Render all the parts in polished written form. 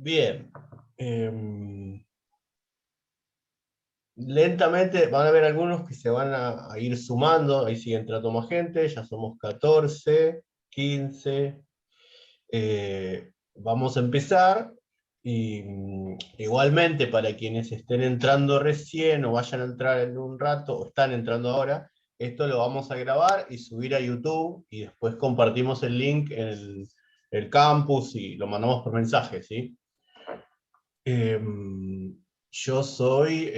Bien. Lentamente van a haber algunos que se van a ir sumando, ahí sigue entrando más gente, ya somos 14, 15. Vamos a empezar, y igualmente para quienes estén entrando recién o vayan a entrar en un rato o están entrando ahora, esto lo vamos a grabar y subir a YouTube y después compartimos el link en el campus y lo mandamos por mensaje, ¿sí? Yo soy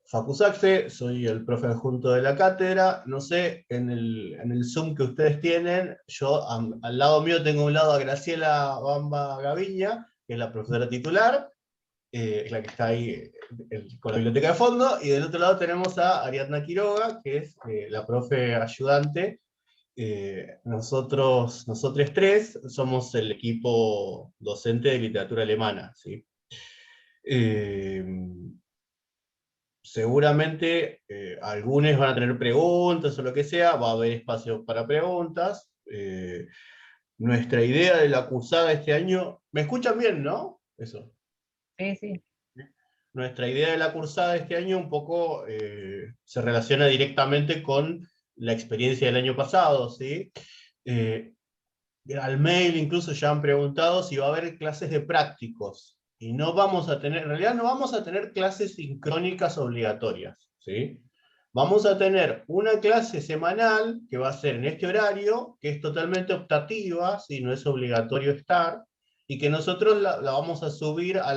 Facu Saxe, soy el profe adjunto de la cátedra. No sé, en el Zoom que ustedes tienen, yo al lado mío tengo a un lado a Graciela Bamba Gaviña, que es la profesora titular, la que está ahí con la biblioteca de fondo, y del otro lado tenemos a Ariadna Quiroga, que es la profe ayudante. Nosotros tres somos el equipo docente de literatura alemana, ¿sí? Eh, Seguramente algunos van a tener preguntas o lo que sea, va a haber espacio para preguntas. Nuestra idea de la cursada este año, ¿me escuchan bien, no? Eso. Sí, sí. Nuestra idea de la cursada este año un poco se relaciona directamente con la experiencia del año pasado, ¿sí? Eh, Al mail incluso ya han preguntado si va a haber clases de prácticos. Y no vamos a tener, en realidad no vamos a tener clases sincrónicas obligatorias, ¿sí? Vamos a tener una clase semanal que va a ser en este horario, que es totalmente optativa, ¿sí? No es obligatorio estar, y que nosotros la vamos a subir a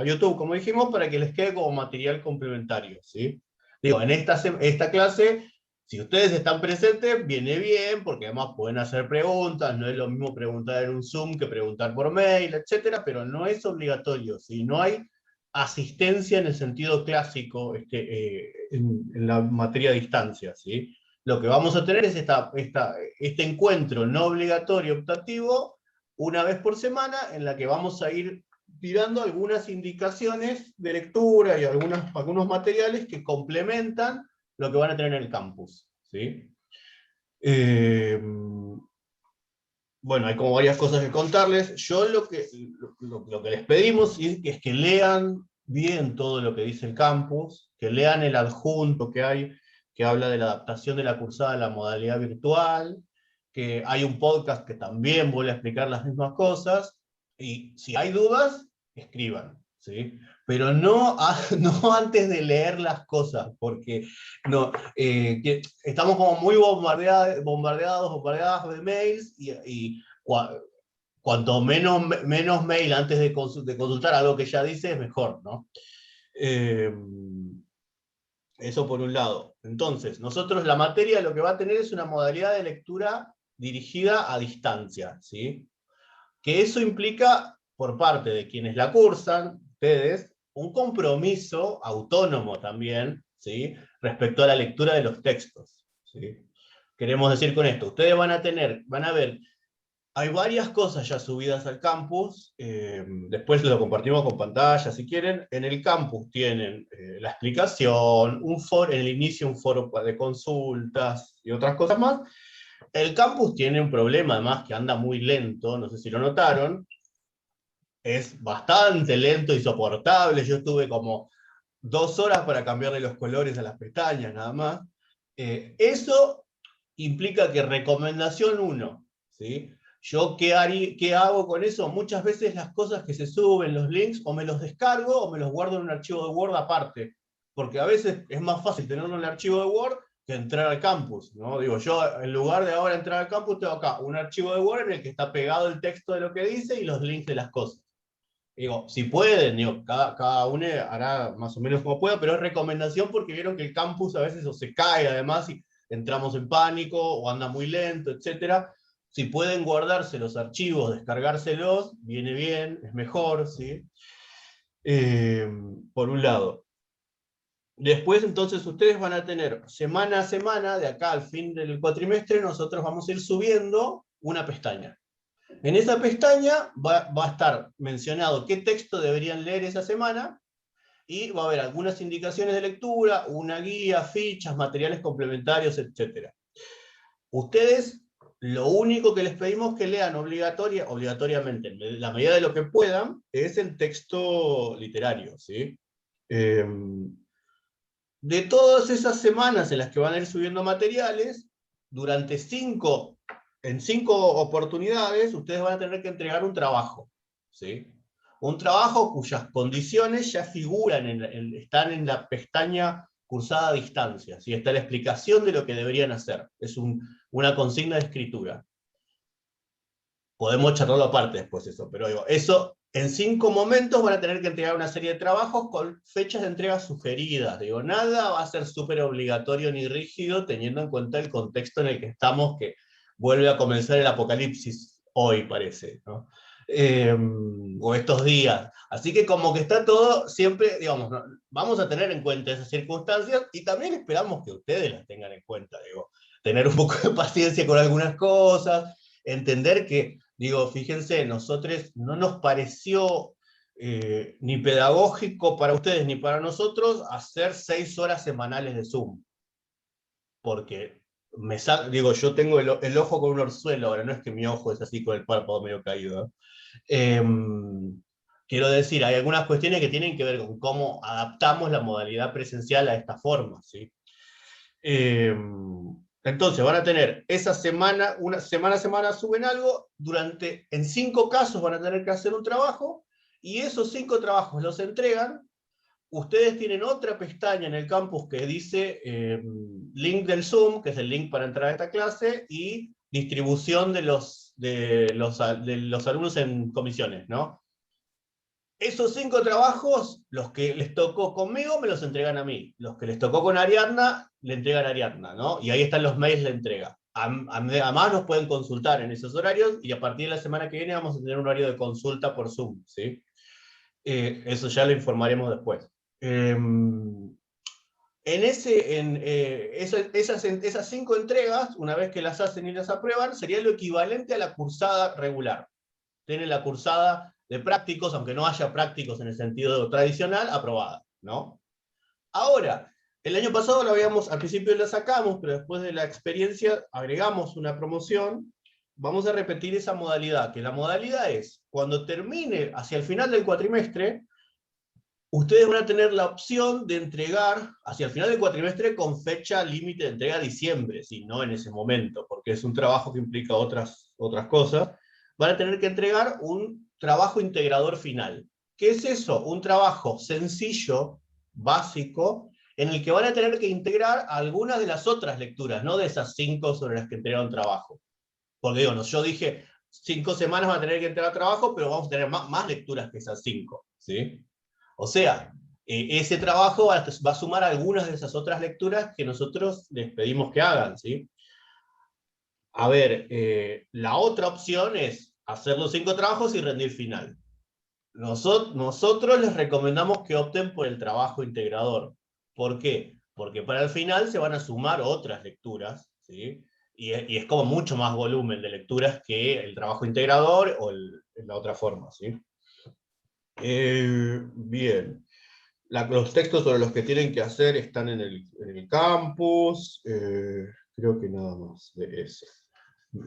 YouTube, como dijimos, para que les quede como material complementario, ¿sí? Digo, en esta clase, si ustedes están presentes, viene bien, porque además pueden hacer preguntas, no es lo mismo preguntar en un Zoom que preguntar por mail, etcétera, pero no es obligatorio, ¿sí? No hay asistencia en el sentido clásico en la materia de distancia, ¿sí? Lo que vamos a tener es este encuentro no obligatorio optativo una vez por semana, en la que vamos a ir tirando algunas indicaciones de lectura y algunos materiales que complementan lo que van a tener en el campus, ¿sí? Bueno, hay como varias cosas que contarles. Yo lo que les pedimos es que lean bien todo lo que dice el campus, que lean el adjunto que hay, que habla de la adaptación de la cursada a la modalidad virtual, que hay un podcast que también vuelve a explicar las mismas cosas, y si hay dudas, escriban, ¿sí? Pero no, no antes de leer las cosas, porque no, estamos como muy bombardeadas de mails, y cuanto menos mail antes de consultar algo que ya dice, es mejor, ¿no? Eh, Eso por un lado. Entonces, nosotros la materia lo que va a tener es una modalidad de lectura dirigida a distancia, ¿sí? Que eso implica, por parte de quienes la cursan, ustedes, un compromiso autónomo también, ¿sí? Respecto a la lectura de los textos, ¿sí? Queremos decir con esto, ustedes van a ver, hay varias cosas ya subidas al campus, después lo compartimos con pantalla si quieren. En el campus tienen la explicación, en el inicio un foro de consultas y otras cosas más. El campus tiene un problema además que anda muy lento, no sé si lo notaron, es bastante lento y soportable. Yo estuve como 2 horas para cambiarle los colores a las pestañas, nada más. Eso implica que recomendación 1, ¿sí? Yo, ¿qué hago con eso? Muchas veces las cosas que se suben, los links, o me los descargo o me los guardo en un archivo de Word aparte. Porque a veces es más fácil tenerlo en el archivo de Word que entrar al campus, ¿no? Digo, yo en lugar de ahora entrar al campus, tengo acá un archivo de Word en el que está pegado el texto de lo que dice y los links de las cosas. Digo, si pueden, digo, cada uno hará más o menos como pueda, pero es recomendación porque vieron que el campus a veces o se cae además y entramos en pánico o anda muy lento, etc. Si pueden guardarse los archivos, descargárselos, viene bien, es mejor, ¿sí? Por un lado. Después, entonces, ustedes van a tener semana a semana, de acá al fin del cuatrimestre, nosotros vamos a ir subiendo una pestaña. En esa pestaña va a estar mencionado qué texto deberían leer esa semana, y va a haber algunas indicaciones de lectura, una guía, fichas, materiales complementarios, etc. Ustedes Lo único que les pedimos que lean obligatoriamente, en la medida de lo que puedan, es el texto literario, ¿sí? De todas esas semanas en las que van a ir subiendo materiales, en 5 oportunidades, ustedes van a tener que entregar un trabajo, ¿sí? Un trabajo cuyas condiciones ya figuran, están en la pestaña cursada a distancia, ¿sí? Está la explicación de lo que deberían hacer. Es una consigna de escritura. Podemos charlarlo aparte después eso, pero digo, eso en 5 momentos van a tener que entregar una serie de trabajos con fechas de entrega sugeridas. Digo, nada va a ser súper obligatorio ni rígido, teniendo en cuenta el contexto en el que estamos, que vuelve a comenzar el apocalipsis hoy, parece, ¿no? O estos días. Así que como que está todo siempre, digamos, ¿no? Vamos a tener en cuenta esas circunstancias y también esperamos que ustedes las tengan en cuenta, digo, tener un poco de paciencia con algunas cosas, entender que, digo, fíjense, nosotros no nos pareció ni pedagógico para ustedes ni para nosotros hacer 6 horas semanales de Zoom. Porque digo, yo tengo el ojo con un orzuelo, ahora no es que mi ojo es así con el párpado medio caído. Quiero decir, hay algunas cuestiones que tienen que ver con cómo adaptamos la modalidad presencial a esta forma, ¿sí? Entonces van a tener esa semana, una semana a semana suben algo, en 5 casos van a tener que hacer un trabajo, y esos 5 trabajos los entregan. Ustedes tienen otra pestaña en el campus que dice link del Zoom, que es el link para entrar a esta clase, y distribución de los alumnos en comisiones, ¿no? Esos 5 trabajos, los que les tocó conmigo, me los entregan a mí. Los que les tocó con Ariadna, le entregan a Ariadna, ¿no? Y ahí están los mails de entrega. Además nos pueden consultar en esos horarios, y a partir de la semana que viene vamos a tener un horario de consulta por Zoom, ¿sí? Eso ya lo informaremos después. Esas 5 entregas, una vez que las hacen y las aprueban, sería lo equivalente a la cursada regular. Tienen la cursada de prácticos, aunque no haya prácticos en el sentido tradicional, aprobada, ¿no? Ahora, el año pasado al principio la sacamos, pero después de la experiencia agregamos una promoción. Vamos a repetir esa modalidad, que la modalidad es, cuando termine hacia el final del cuatrimestre, ustedes van a tener la opción de entregar hacia el final del cuatrimestre con fecha límite de entrega a diciembre, si no en ese momento, porque es un trabajo que implica otras cosas. Van a tener que entregar un trabajo integrador final. ¿Qué es eso? Un trabajo sencillo, básico, en el que van a tener que integrar algunas de las otras lecturas, no de esas 5 sobre las que entregaron trabajo. Porque digo, no, yo dije, 5 semanas van a tener que entregar trabajo, pero vamos a tener más lecturas que esas 5, ¿sí? O sea, ese trabajo va a sumar algunas de esas otras lecturas que nosotros les pedimos que hagan, ¿sí? A ver, la otra opción es hacer los 5 trabajos y rendir final. Nosotros les recomendamos que opten por el trabajo integrador. ¿Por qué? Porque para el final se van a sumar otras lecturas, ¿sí? Y es como mucho más volumen de lecturas que el trabajo integrador o en la otra forma, ¿sí? Bien. Los textos sobre los que tienen que hacer están en el campus. Creo que nada más de eso.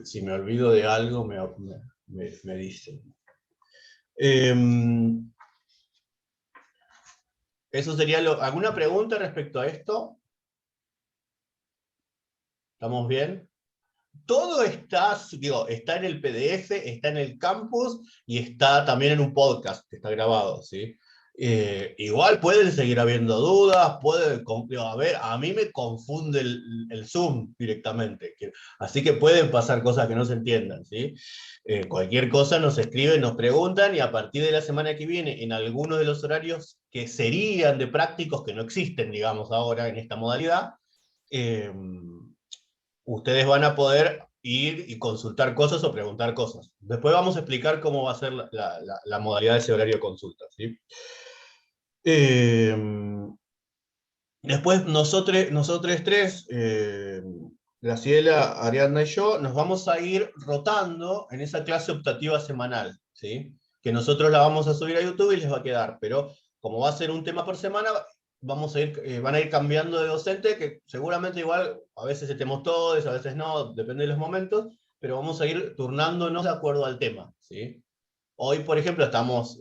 Si me olvido de algo, me dicen. Eso sería ¿Alguna pregunta respecto a esto? ¿Estamos bien? Todo está en el PDF, está en el campus y está también en un podcast que está grabado, ¿sí? Igual pueden seguir habiendo dudas, a mí me confunde el Zoom directamente, así que pueden pasar cosas que no se entiendan, ¿sí? Cualquier cosa nos escriben, nos preguntan, y a partir de la semana que viene, en algunos de los horarios que serían de prácticos, que no existen, digamos, ahora en esta modalidad, ustedes van a poder ir y consultar cosas o preguntar cosas. Después vamos a explicar cómo va a ser la modalidad de ese horario de consulta, ¿sí? Después nosotros tres, Graciela, Ariadna y yo, nos vamos a ir rotando en esa clase optativa semanal, ¿sí? Que nosotros la vamos a subir a YouTube y les va a quedar, pero como va a ser un tema por semana, van a ir cambiando de docente, que seguramente igual a veces estemos todos, a veces no, depende de los momentos, pero vamos a ir turnándonos de acuerdo al tema, ¿sí? Hoy, por ejemplo, estamos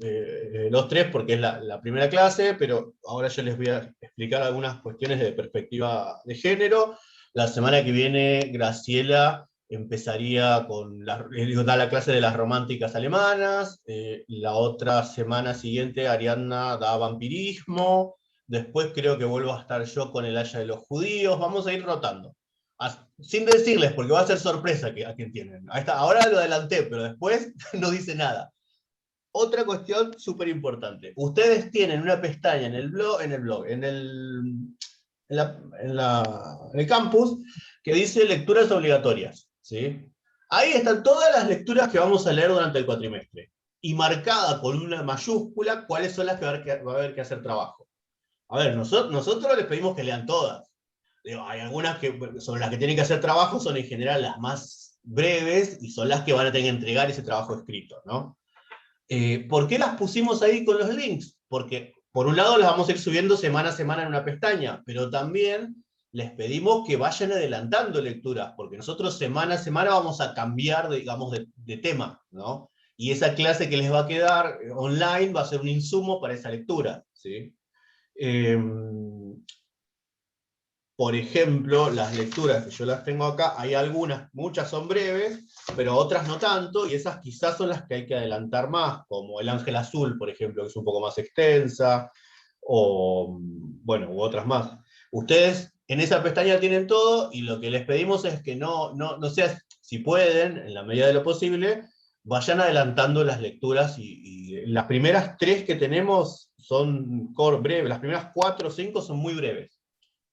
los tres porque es la primera clase, pero ahora yo les voy a explicar algunas cuestiones de perspectiva de género. La semana que viene, Graciela empezaría con da la clase de las románticas alemanas. La otra semana siguiente, Ariadna da vampirismo. Después creo que vuelvo a estar yo con el Haya de los Judíos. Vamos a ir rotando. Sin decirles, porque va a ser sorpresa a quien tienen. Ahora lo adelanté, pero después no dice nada. Otra cuestión súper importante. Ustedes tienen una pestaña en el campus que dice lecturas obligatorias, ¿sí? Ahí están todas las lecturas que vamos a leer durante el cuatrimestre. Y marcada con una mayúscula cuáles son las que va a haber que hacer trabajo. A ver, nosotros les pedimos que lean todas. Hay algunas sobre las que tienen que hacer trabajo, son en general las más breves y son las que van a tener que entregar ese trabajo escrito, ¿no? ¿Por qué las pusimos ahí con los links? Porque, por un lado, las vamos a ir subiendo semana a semana en una pestaña, pero también les pedimos que vayan adelantando lecturas, porque nosotros semana a semana vamos a cambiar, digamos, de tema, ¿no? Y esa clase que les va a quedar online va a ser un insumo para esa lectura, ¿sí? Por ejemplo, las lecturas que yo las tengo acá, hay algunas, muchas son breves, pero otras no tanto, y esas quizás son las que hay que adelantar más, como El Ángel Azul, por ejemplo, que es un poco más extensa, o, bueno, u otras más. Ustedes en esa pestaña tienen todo, y lo que les pedimos es que no sea, si pueden, en la medida de lo posible, vayan adelantando las lecturas, y las primeras 3 que tenemos son breves, las primeras 4 o 5 son muy breves.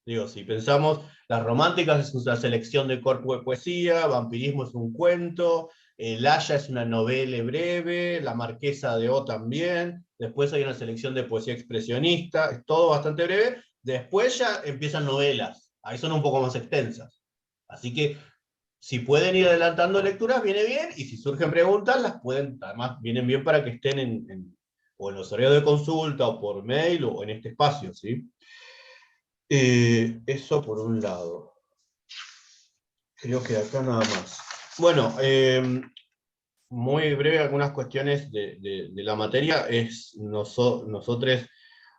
Digo, si pensamos, Las Románticas es una selección de corpo de poesía, Vampirismo es un cuento, El Haya es una novela breve, La Marquesa de O también, después hay una selección de poesía expresionista, es todo bastante breve, después ya empiezan novelas, ahí son un poco más extensas. Así que, si pueden ir adelantando lecturas, viene bien, y si surgen preguntas, las pueden, además vienen bien para que estén o en los horarios de consulta, o por mail, o en este espacio, ¿sí? Eso por un lado. Creo que acá nada más. Bueno, muy breve algunas cuestiones de la materia. Nosotros,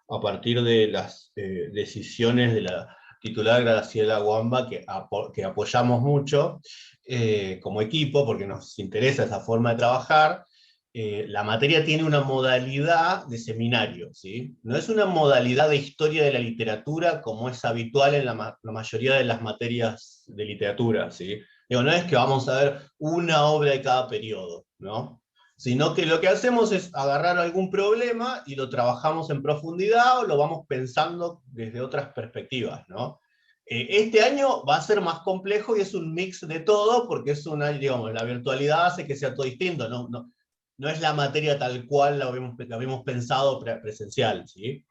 a partir de las decisiones de la titular Graciela Guamba, que apoyamos mucho como equipo, porque nos interesa esa forma de trabajar, la materia tiene una modalidad de seminario, ¿sí? No es una modalidad de historia de la literatura como es habitual en la mayoría de las materias de literatura, ¿sí? Digo, no es que vamos a ver una obra de cada periodo, ¿no? Sino que lo que hacemos es agarrar algún problema y lo trabajamos en profundidad o lo vamos pensando desde otras perspectivas, ¿no? Este año va a ser más complejo y es un mix de todo porque digamos, la virtualidad hace que sea todo distinto, no es la materia tal cual la habíamos pensado presencial, ¿sí?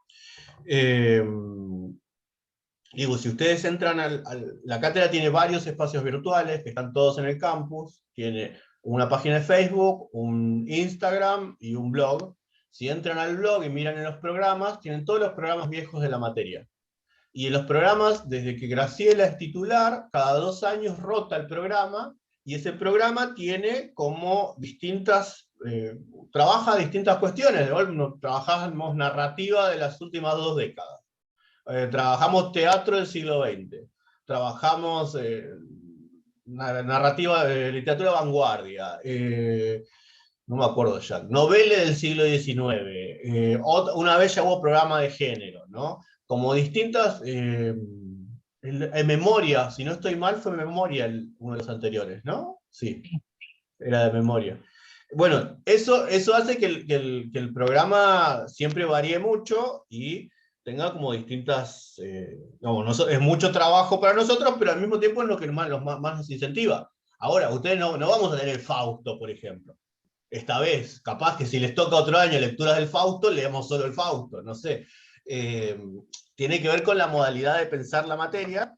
Digo, si ustedes entran la cátedra tiene varios espacios virtuales que están todos en el campus, tiene una página de Facebook, un Instagram y un blog. Si entran al blog y miran en los programas, tienen todos los programas viejos de la materia. Y en los programas, desde que Graciela es titular, cada 2 años rota el programa, y ese programa tiene como trabaja distintas cuestiones. Trabajamos narrativa de las últimas 2 décadas. Trabajamos teatro del siglo XX. Trabajamos narrativa de literatura de vanguardia. No me acuerdo ya. Novela del siglo XIX. Una vez ya hubo programa de género, ¿no? Como distintas. En memoria, si no estoy mal, fue memoria uno de los anteriores, ¿no? Sí, era de memoria. Bueno, eso hace que el programa siempre varíe mucho y tenga como distintas, es mucho trabajo para nosotros, pero al mismo tiempo es lo que más nos incentiva. Ahora, ustedes no vamos a tener el Fausto, por ejemplo. Esta vez, capaz que si les toca otro año lecturas del Fausto, leemos solo el Fausto, no sé. Tiene que ver con la modalidad de pensar la materia,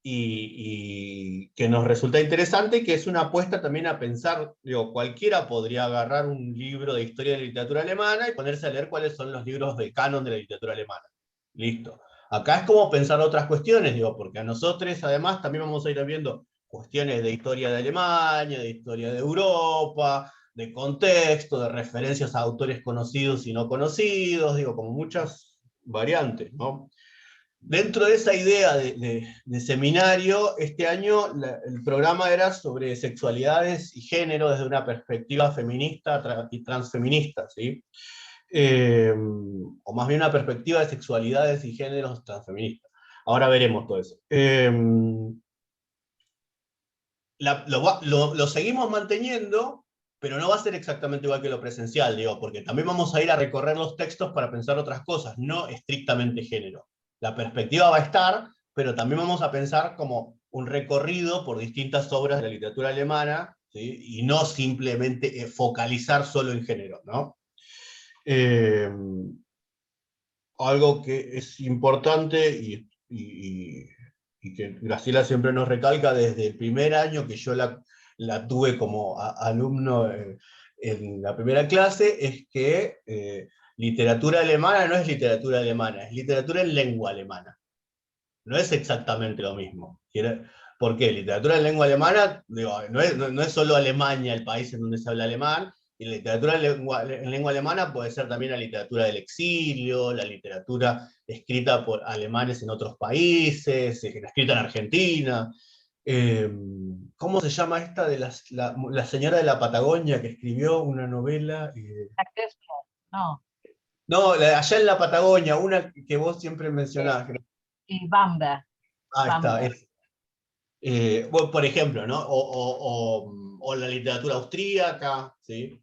y que nos resulta interesante, que es una apuesta también a pensar, digo, cualquiera podría agarrar un libro de historia de la literatura alemana y ponerse a leer cuáles son los libros del canon de la literatura alemana. Listo. Acá es como pensar otras cuestiones, digo, porque a nosotros además también vamos a ir viendo cuestiones de historia de Alemania, de historia de Europa, de contexto, de referencias a autores conocidos y no conocidos, digo, como muchas variantes, ¿no? Dentro de esa idea de seminario, este año el programa era sobre sexualidades y género desde una perspectiva feminista y transfeminista, ¿sí? O más bien una perspectiva de sexualidades y géneros transfeministas. Ahora veremos todo eso. Lo seguimos manteniendo, pero no va a ser exactamente igual que lo presencial, digo, porque también vamos a ir a recorrer los textos para pensar otras cosas, no estrictamente género. La perspectiva va a estar, pero también vamos a pensar como un recorrido por distintas obras de la literatura alemana, ¿sí? Y no simplemente focalizar solo en género, ¿no? Algo que es importante y que Graciela siempre nos recalca desde el primer año que yo la tuve como alumno en la primera clase, es que literatura alemana no es literatura alemana, es literatura en lengua alemana. No es exactamente lo mismo. ¿Por qué? Literatura en lengua alemana, digo, no es solo Alemania el país en donde se habla alemán, y la literatura en lengua alemana puede ser también la literatura del exilio, la literatura escrita por alemanes en otros países, escrita en Argentina. ¿Cómo se llama esta de la señora de la Patagonia que escribió una novela? No. No, allá en la Patagonia, una que vos siempre mencionás. Y Bamberg. Ahí está. Bueno, por ejemplo, ¿no? O la literatura austríaca, ¿sí?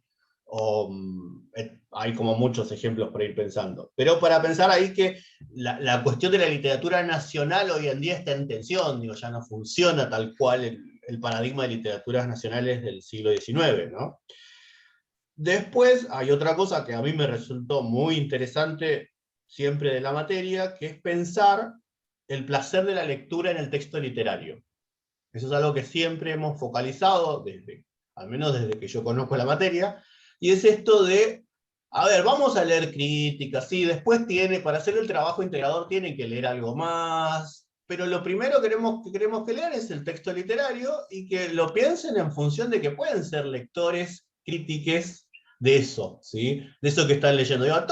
Hay como muchos ejemplos para ir pensando. Pero para pensar ahí que la cuestión de la literatura nacional hoy en día está en tensión, digo, ya no funciona tal cual el paradigma de literaturas nacionales del siglo XIX, ¿no? Después hay otra cosa que a mí me resultó muy interesante siempre de la materia, que es pensar el placer de la lectura en el texto literario. Eso es algo que siempre hemos focalizado, al menos desde que yo conozco la materia, y es esto de, a ver, vamos a leer críticas, sí, después para hacer el trabajo integrador tienen que leer algo más, pero lo primero que queremos que lean es el texto literario y que lo piensen en función de que pueden ser lectores, crítiques de eso, ¿sí? De eso que están leyendo. Digo, a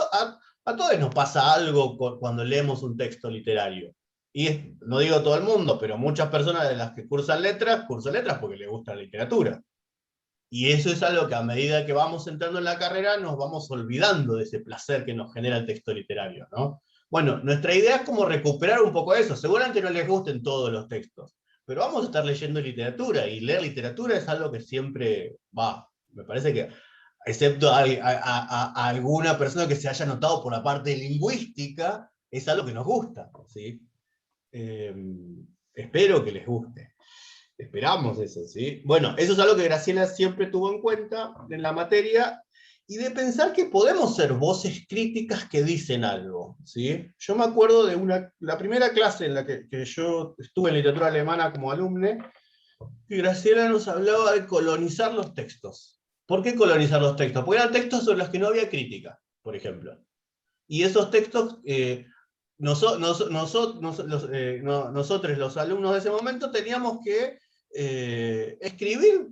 todos nos pasa algo cuando leemos un texto literario. Y no digo todo el mundo, pero muchas personas de las que cursan letras porque les gusta la literatura. Y eso es algo que a medida que vamos entrando en la carrera nos vamos olvidando de ese placer que nos genera el texto literario, ¿no? Bueno, nuestra idea es como recuperar un poco eso. Seguramente no les gusten todos los textos, pero vamos a estar leyendo literatura, y leer literatura es algo que siempre va. Me parece que, excepto a alguna persona que se haya notado por la parte lingüística, es algo que nos gusta, ¿sí? Espero que les guste. Esperamos eso, ¿sí? Bueno, eso es algo que Graciela siempre tuvo en cuenta en la materia, y de pensar que podemos ser voces críticas que dicen algo, ¿sí? Yo me acuerdo de la primera clase en la que yo estuve en literatura alemana como alumne, y Graciela nos hablaba de colonizar los textos. ¿Por qué colonizar los textos? Porque eran textos sobre los que no había crítica, por ejemplo. Y esos textos nosotros, los alumnos de ese momento, teníamos que escribir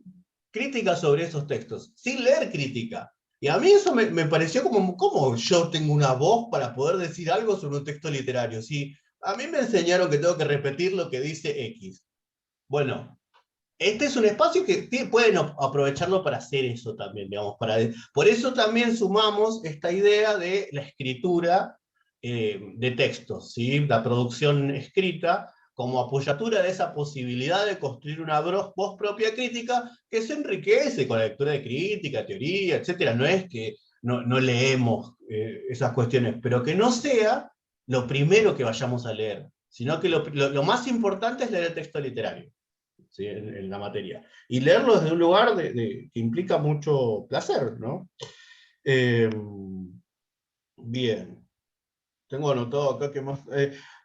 críticas sobre esos textos, sin leer crítica. Y a mí eso me pareció como yo tengo una voz para poder decir algo sobre un texto literario. Si a mí me enseñaron que tengo que repetir lo que dice X. Bueno, este es un espacio que pueden aprovecharlo para hacer eso también, digamos. Por eso también sumamos esta idea de la escritura de textos, ¿sí? La producción escrita como apoyatura de esa posibilidad de construir una voz propia crítica que se enriquece con la lectura de crítica, teoría, etc. No es que no leemos esas cuestiones, pero que no sea lo primero que vayamos a leer, sino que lo más importante es leer el texto literario. ¿Sí? En la materia. Y leerlo desde un lugar que implica mucho placer, ¿no? Bien. Tengo anotado acá que más...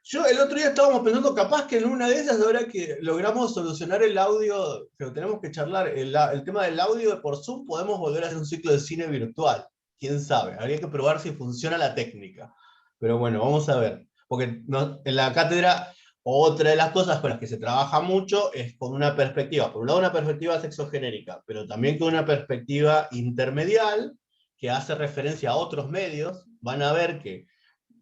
yo el otro día estábamos pensando, capaz que en una de esas, ahora que logramos solucionar el audio, pero tenemos que charlar, el tema del audio por Zoom, podemos volver a hacer un ciclo de cine virtual. Quién sabe, habría que probar si funciona la técnica. Pero bueno, vamos a ver. Porque en la cátedra Otra de las cosas con las que se trabaja mucho es con una perspectiva, por un lado una perspectiva sexogenérica, pero también con una perspectiva intermedial que hace referencia a otros medios. Van a ver que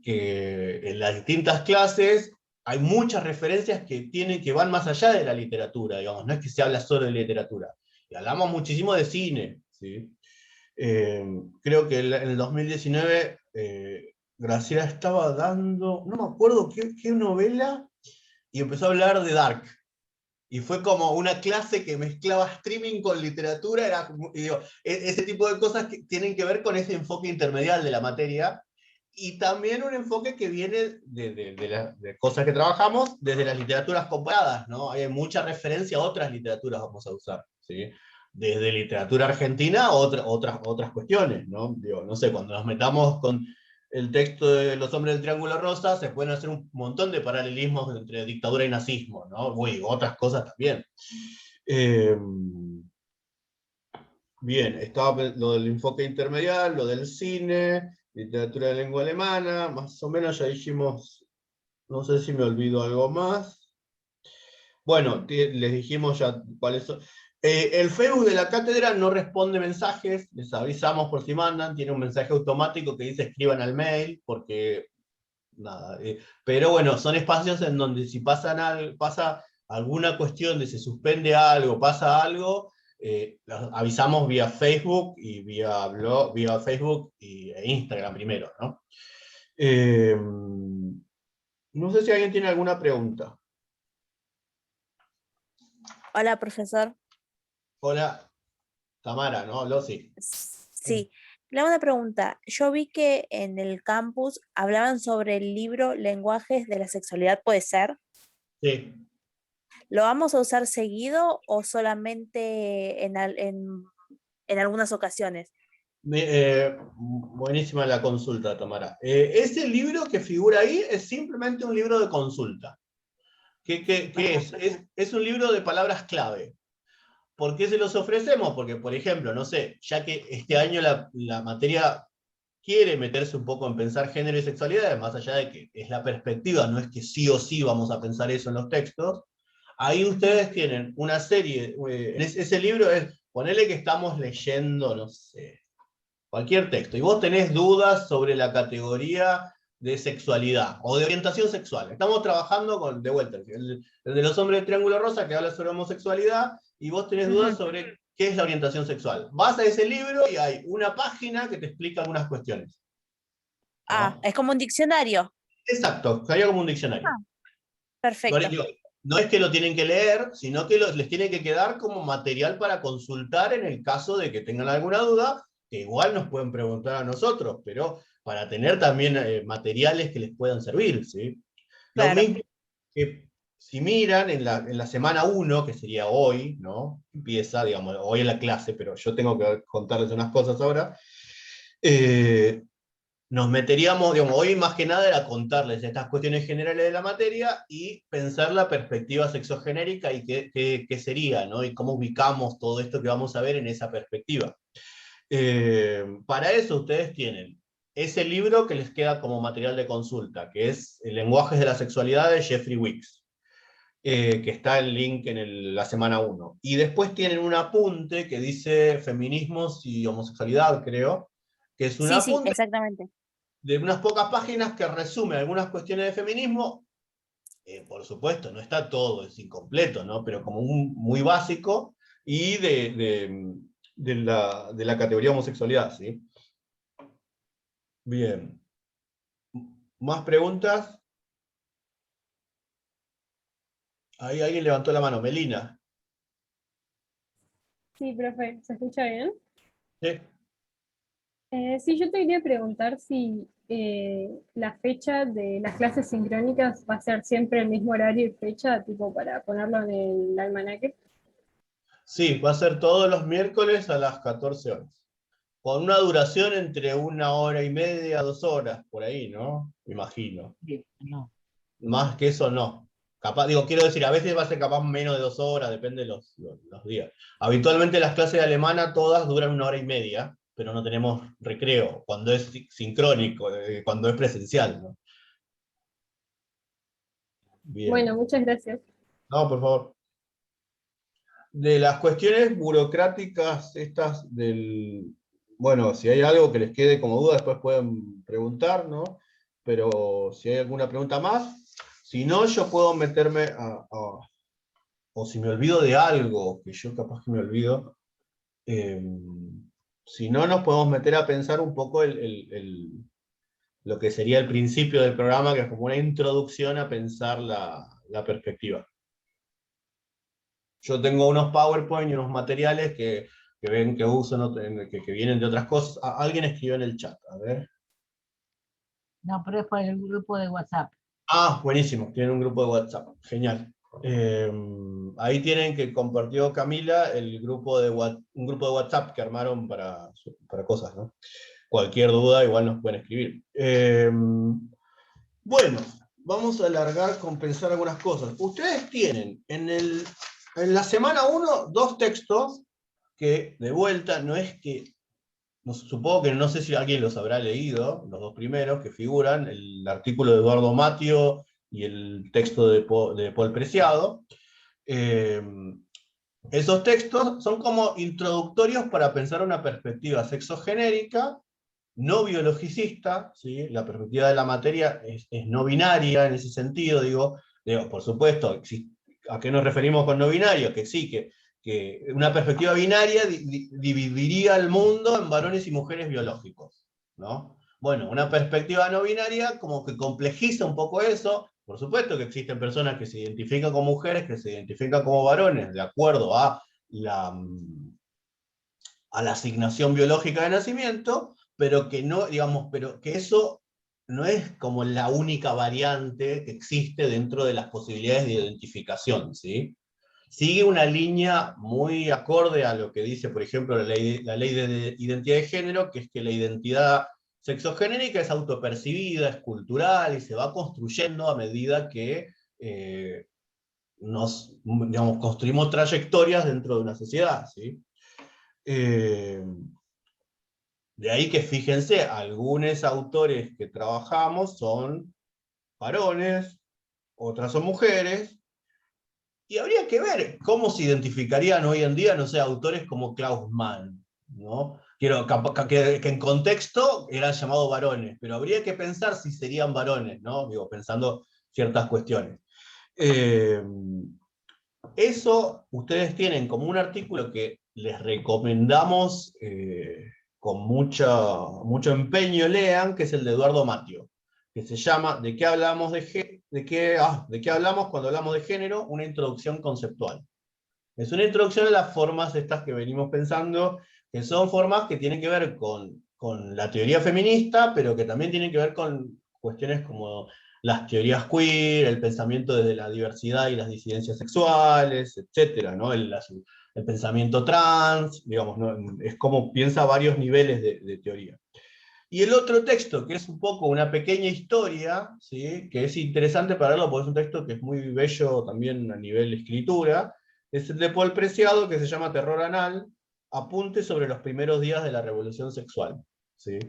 en las distintas clases hay muchas referencias que van más allá de la literatura, digamos, no es que se habla solo de literatura. Y hablamos muchísimo de cine, ¿sí? Creo que en el 2019 Graciela estaba dando, no me acuerdo qué novela, y empezó a hablar de Dark. Y fue como una clase que mezclaba streaming con literatura, y digo, ese tipo de cosas que tienen que ver con ese enfoque intermedial de la materia, y también un enfoque que viene de cosas que trabajamos desde las literaturas comparadas, ¿no? Hay mucha referencia a otras literaturas, vamos a usar, ¿sí? Desde literatura argentina a otras cuestiones, ¿no? Digo, no sé, cuando nos metamos con el texto de Los hombres del Triángulo Rosa, se pueden hacer un montón de paralelismos entre dictadura y nazismo, ¿no? Uy, otras cosas también. Eh, Bien, estaba lo del enfoque intermedial, lo del cine, literatura de lengua alemana, más o menos ya dijimos, no sé si me olvido algo más. Bueno, les dijimos ya cuáles son. El Facebook de la cátedra no responde mensajes, les avisamos por si mandan, tiene un mensaje automático que dice escriban al mail, porque nada. Pero bueno, son espacios en donde si pasa alguna cuestión de se suspende algo, pasa algo, avisamos vía Facebook y vía blog, vía Facebook e Instagram primero, ¿no? Eh, no sé si alguien tiene alguna pregunta. Hola, profesor. Hola, Tamara, ¿no? Losi. Sí, le hago una pregunta. Yo vi que en el campus hablaban sobre el libro Lenguajes de la Sexualidad, ¿puede ser? Sí. ¿Lo vamos a usar seguido o solamente en algunas ocasiones? Buenísima la consulta, Tamara. Ese libro que figura ahí es simplemente un libro de consulta. ¿Qué es? Es un libro de palabras clave. ¿Por qué se los ofrecemos? Porque, por ejemplo, no sé, ya que este año la materia quiere meterse un poco en pensar género y sexualidad, más allá de que es la perspectiva, no es que sí o sí vamos a pensar eso en los textos, ahí ustedes tienen una serie, ese libro es, ponele que estamos leyendo, no sé, cualquier texto, y vos tenés dudas sobre la categoría de sexualidad o de orientación sexual. Estamos trabajando con, de vuelta, el de Los hombres del Triángulo Rosa, que habla sobre homosexualidad, y vos tenés dudas sobre qué es la orientación sexual. Vas a ese libro y hay una página que te explica algunas cuestiones. Ah, ¿No? es como un diccionario. Exacto, sería como un diccionario. Ah, perfecto. Digo, no es que lo tienen que leer, sino que les tiene que quedar como material para consultar en el caso de que tengan alguna duda, que igual nos pueden preguntar a nosotros, pero para tener también materiales que les puedan servir, ¿sí? Lo Claro. mismo que si miran en la semana 1, que sería hoy, ¿no? Empieza, digamos, hoy en la clase, pero yo tengo que contarles unas cosas ahora. Nos meteríamos, digamos, hoy más que nada era contarles estas cuestiones generales de la materia y pensar la perspectiva sexogenérica y qué sería, ¿no? Y cómo ubicamos todo esto que vamos a ver en esa perspectiva. Para eso ustedes tienen ese libro que les queda como material de consulta, que es Lenguajes de la Sexualidad de Jeffrey Wicks, que está el link en la semana 1. Y después tienen un apunte que dice Feminismos y Homosexualidad, creo, que es un Sí, sí, apunte exactamente. de unas pocas páginas que resume algunas cuestiones de feminismo. Por supuesto, no está todo, es incompleto, ¿no? Pero como muy básico, y de la categoría homosexualidad, ¿sí? Bien. ¿Más preguntas? Ahí alguien levantó la mano. Melina. Sí, profe, ¿se escucha bien? ¿Sí? Sí, yo te quería preguntar si la fecha de las clases sincrónicas va a ser siempre el mismo horario y fecha, tipo para ponerlo en el almanaque. Sí, va a ser todos los miércoles a las 14 horas. Con una duración entre 1 hora y media, 2 horas, por ahí, ¿no? Me imagino. Sí, no. Más que eso no. Capaz, digo, quiero decir, a veces va a ser capaz menos de 2 horas, depende de los días. Habitualmente las clases de alemana todas duran 1 hora y media, pero no tenemos recreo, cuando es sincrónico, cuando es presencial, ¿no? Bien. Bueno, muchas gracias. No, por favor. De las cuestiones burocráticas, estas del... Bueno, si hay algo que les quede como duda, después pueden preguntar, ¿no? Pero si hay alguna pregunta más, si no, yo puedo meterme o si me olvido de algo, que yo capaz que me olvido, si no, nos podemos meter a pensar un poco lo que sería el principio del programa, que es como una introducción a pensar la perspectiva. Yo tengo unos PowerPoint y unos materiales que ven que uso, que vienen de otras cosas. Alguien escribió en el chat, a ver. No, pero es por el grupo de WhatsApp. Ah, buenísimo, tienen un grupo de WhatsApp, genial. Ahí tienen que compartió Camila un grupo de WhatsApp que armaron para cosas, ¿no? Cualquier duda igual nos pueden escribir. Bueno, vamos a alargar con pensar algunas cosas. Ustedes tienen en la semana 1 2 textos que de vuelta no es que, supongo que no sé si alguien los habrá leído, los dos primeros que figuran, el artículo de Eduardo Matio y el texto de Paul Preciado. Esos textos son como introductorios para pensar una perspectiva sexogenérica, no biologicista, ¿sí? La perspectiva de la materia es no binaria en ese sentido, digo por supuesto, ¿a qué nos referimos con no binario? Que sí, que una perspectiva binaria dividiría el mundo en varones y mujeres biológicos, ¿no? Bueno, una perspectiva no binaria como que complejiza un poco eso. Por supuesto que existen personas que se identifican como mujeres, que se identifican como varones, de acuerdo a la asignación biológica de nacimiento, pero que no, digamos, pero que eso no es como la única variante que existe dentro de las posibilidades de identificación, ¿sí? Sigue una línea muy acorde a lo que dice, por ejemplo, la ley de identidad de género, que es que la identidad sexogenérica es autopercibida, es cultural, y se va construyendo a medida que digamos, construimos trayectorias dentro de una sociedad, ¿sí? De ahí que fíjense, algunos autores que trabajamos son varones, otras son mujeres, y habría que ver cómo se identificarían hoy en día, no sé, autores como Klaus Mann, ¿no? Que en contexto eran llamados varones, pero habría que pensar si serían varones, ¿no? Digo, pensando ciertas cuestiones. Eso ustedes tienen como un artículo que les recomendamos con mucho empeño lean, que es el de Eduardo Matio, que se llama ¿De qué hablamos de qué hablamos cuando hablamos de género? Una introducción conceptual. Es una introducción a las formas estas que venimos pensando, que son formas que tienen que ver con la teoría feminista, pero que también tienen que ver con cuestiones como las teorías queer, el pensamiento desde la diversidad y las disidencias sexuales, etc., ¿no? El pensamiento trans, digamos, ¿no? Es como piensa a varios niveles de teoría. Y el otro texto, que es un poco una pequeña historia, ¿sí? Que es interesante para verlo, porque es un texto que es muy bello también a nivel escritura, es el de Paul Preciado, que se llama Terror Anal, apunte sobre los primeros días de la revolución sexual. ¿Sí?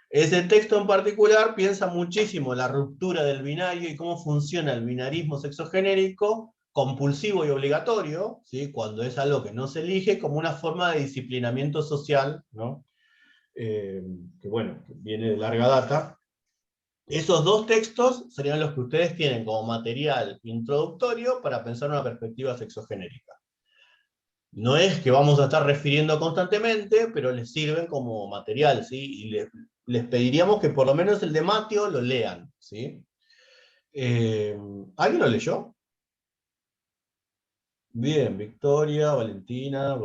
Ese texto en particular piensa muchísimo en la ruptura del binario y cómo funciona el binarismo sexogenérico, compulsivo y obligatorio, ¿sí? Cuando es algo que no se elige, como una forma de disciplinamiento social, ¿no? Que bueno, que viene de larga data. Esos dos textos serían los que ustedes tienen como material introductorio para pensar una perspectiva sexogenérica. No es que vamos a estar refiriendo constantemente, pero les sirven como material, ¿sí? Y les pediríamos que por lo menos el de Mateo lo lean, ¿sí? ¿Alguien lo leyó? Bien, Victoria, Valentina,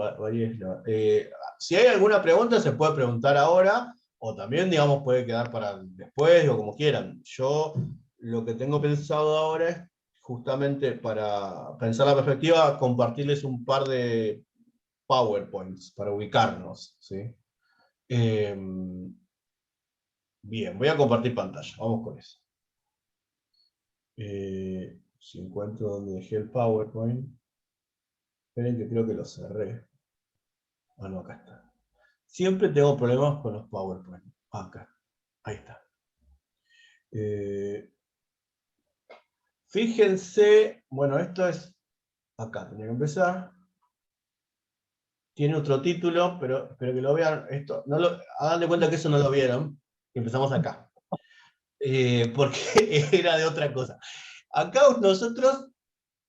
si hay alguna pregunta se puede preguntar ahora, o también, digamos, puede quedar para después, o como quieran. Yo lo que tengo pensado ahora es, justamente para pensar la perspectiva, compartirles un par de PowerPoints para ubicarnos, ¿sí? Bien, voy a compartir pantalla, vamos con eso. Si encuentro donde dejé el PowerPoint. Esperen que creo que lo cerré. Ah, no, acá está. Siempre tengo problemas con los PowerPoint. Acá. Ahí está. Fíjense, bueno, esto es, acá tenía que empezar. Tiene otro título, pero que lo vean, esto, hagan de cuenta que eso no lo vieron, y empezamos acá. Porque era de otra cosa. Acá nosotros,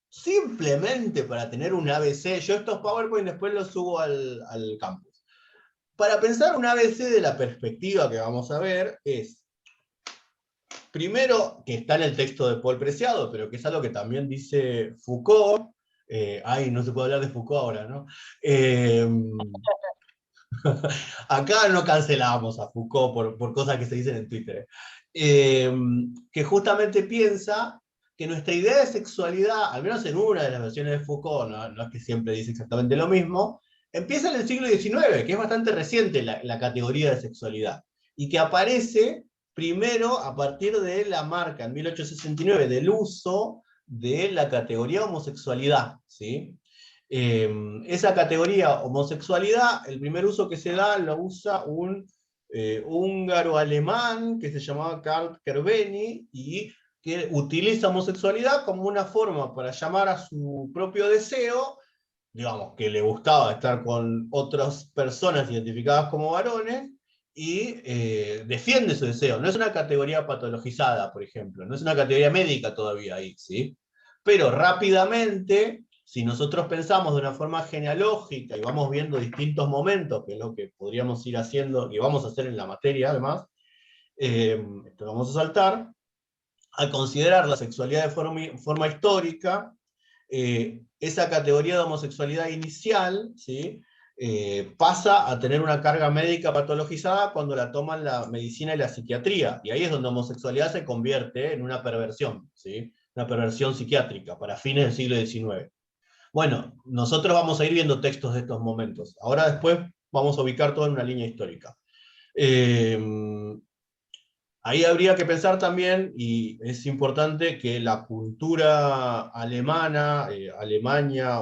simplemente para tener un ABC, yo estos PowerPoint después los subo al campus. Para pensar un ABC de la perspectiva que vamos a ver es, primero, que está en el texto de Paul Preciado, pero que es algo que también dice Foucault. No se puede hablar de Foucault ahora, ¿no? Acá no cancelábamos a Foucault por cosas que se dicen en Twitter. Que justamente piensa que nuestra idea de sexualidad, al menos en una de las versiones de Foucault, no es que siempre dice exactamente lo mismo, empieza en el siglo XIX, que es bastante reciente la categoría de sexualidad, y que aparece primero a partir de la marca en 1869 del uso de la categoría homosexualidad, ¿sí? Esa categoría homosexualidad, el primer uso que se da lo usa un húngaro-alemán que se llamaba Karl Kerveni, y que utiliza homosexualidad como una forma para llamar a su propio deseo, digamos, que le gustaba estar con otras personas identificadas como varones, y defiende su deseo. No es una categoría patologizada, por ejemplo, no es una categoría médica todavía ahí, ¿sí? Pero rápidamente, si nosotros pensamos de una forma genealógica y vamos viendo distintos momentos, que es lo que podríamos ir haciendo, y vamos a hacer en la materia además, esto vamos a saltar, al considerar la sexualidad de forma histórica, esa categoría de homosexualidad inicial, ¿sí? Pasa a tener una carga médica patologizada cuando la toman la medicina y la psiquiatría, y ahí es donde homosexualidad se convierte en una perversión, ¿sí? Una perversión psiquiátrica para fines del siglo XIX. Bueno, nosotros vamos a ir viendo textos de estos momentos. Ahora después vamos a ubicar todo en una línea histórica. Ahí habría que pensar también, y es importante, que la cultura alemana, Alemania,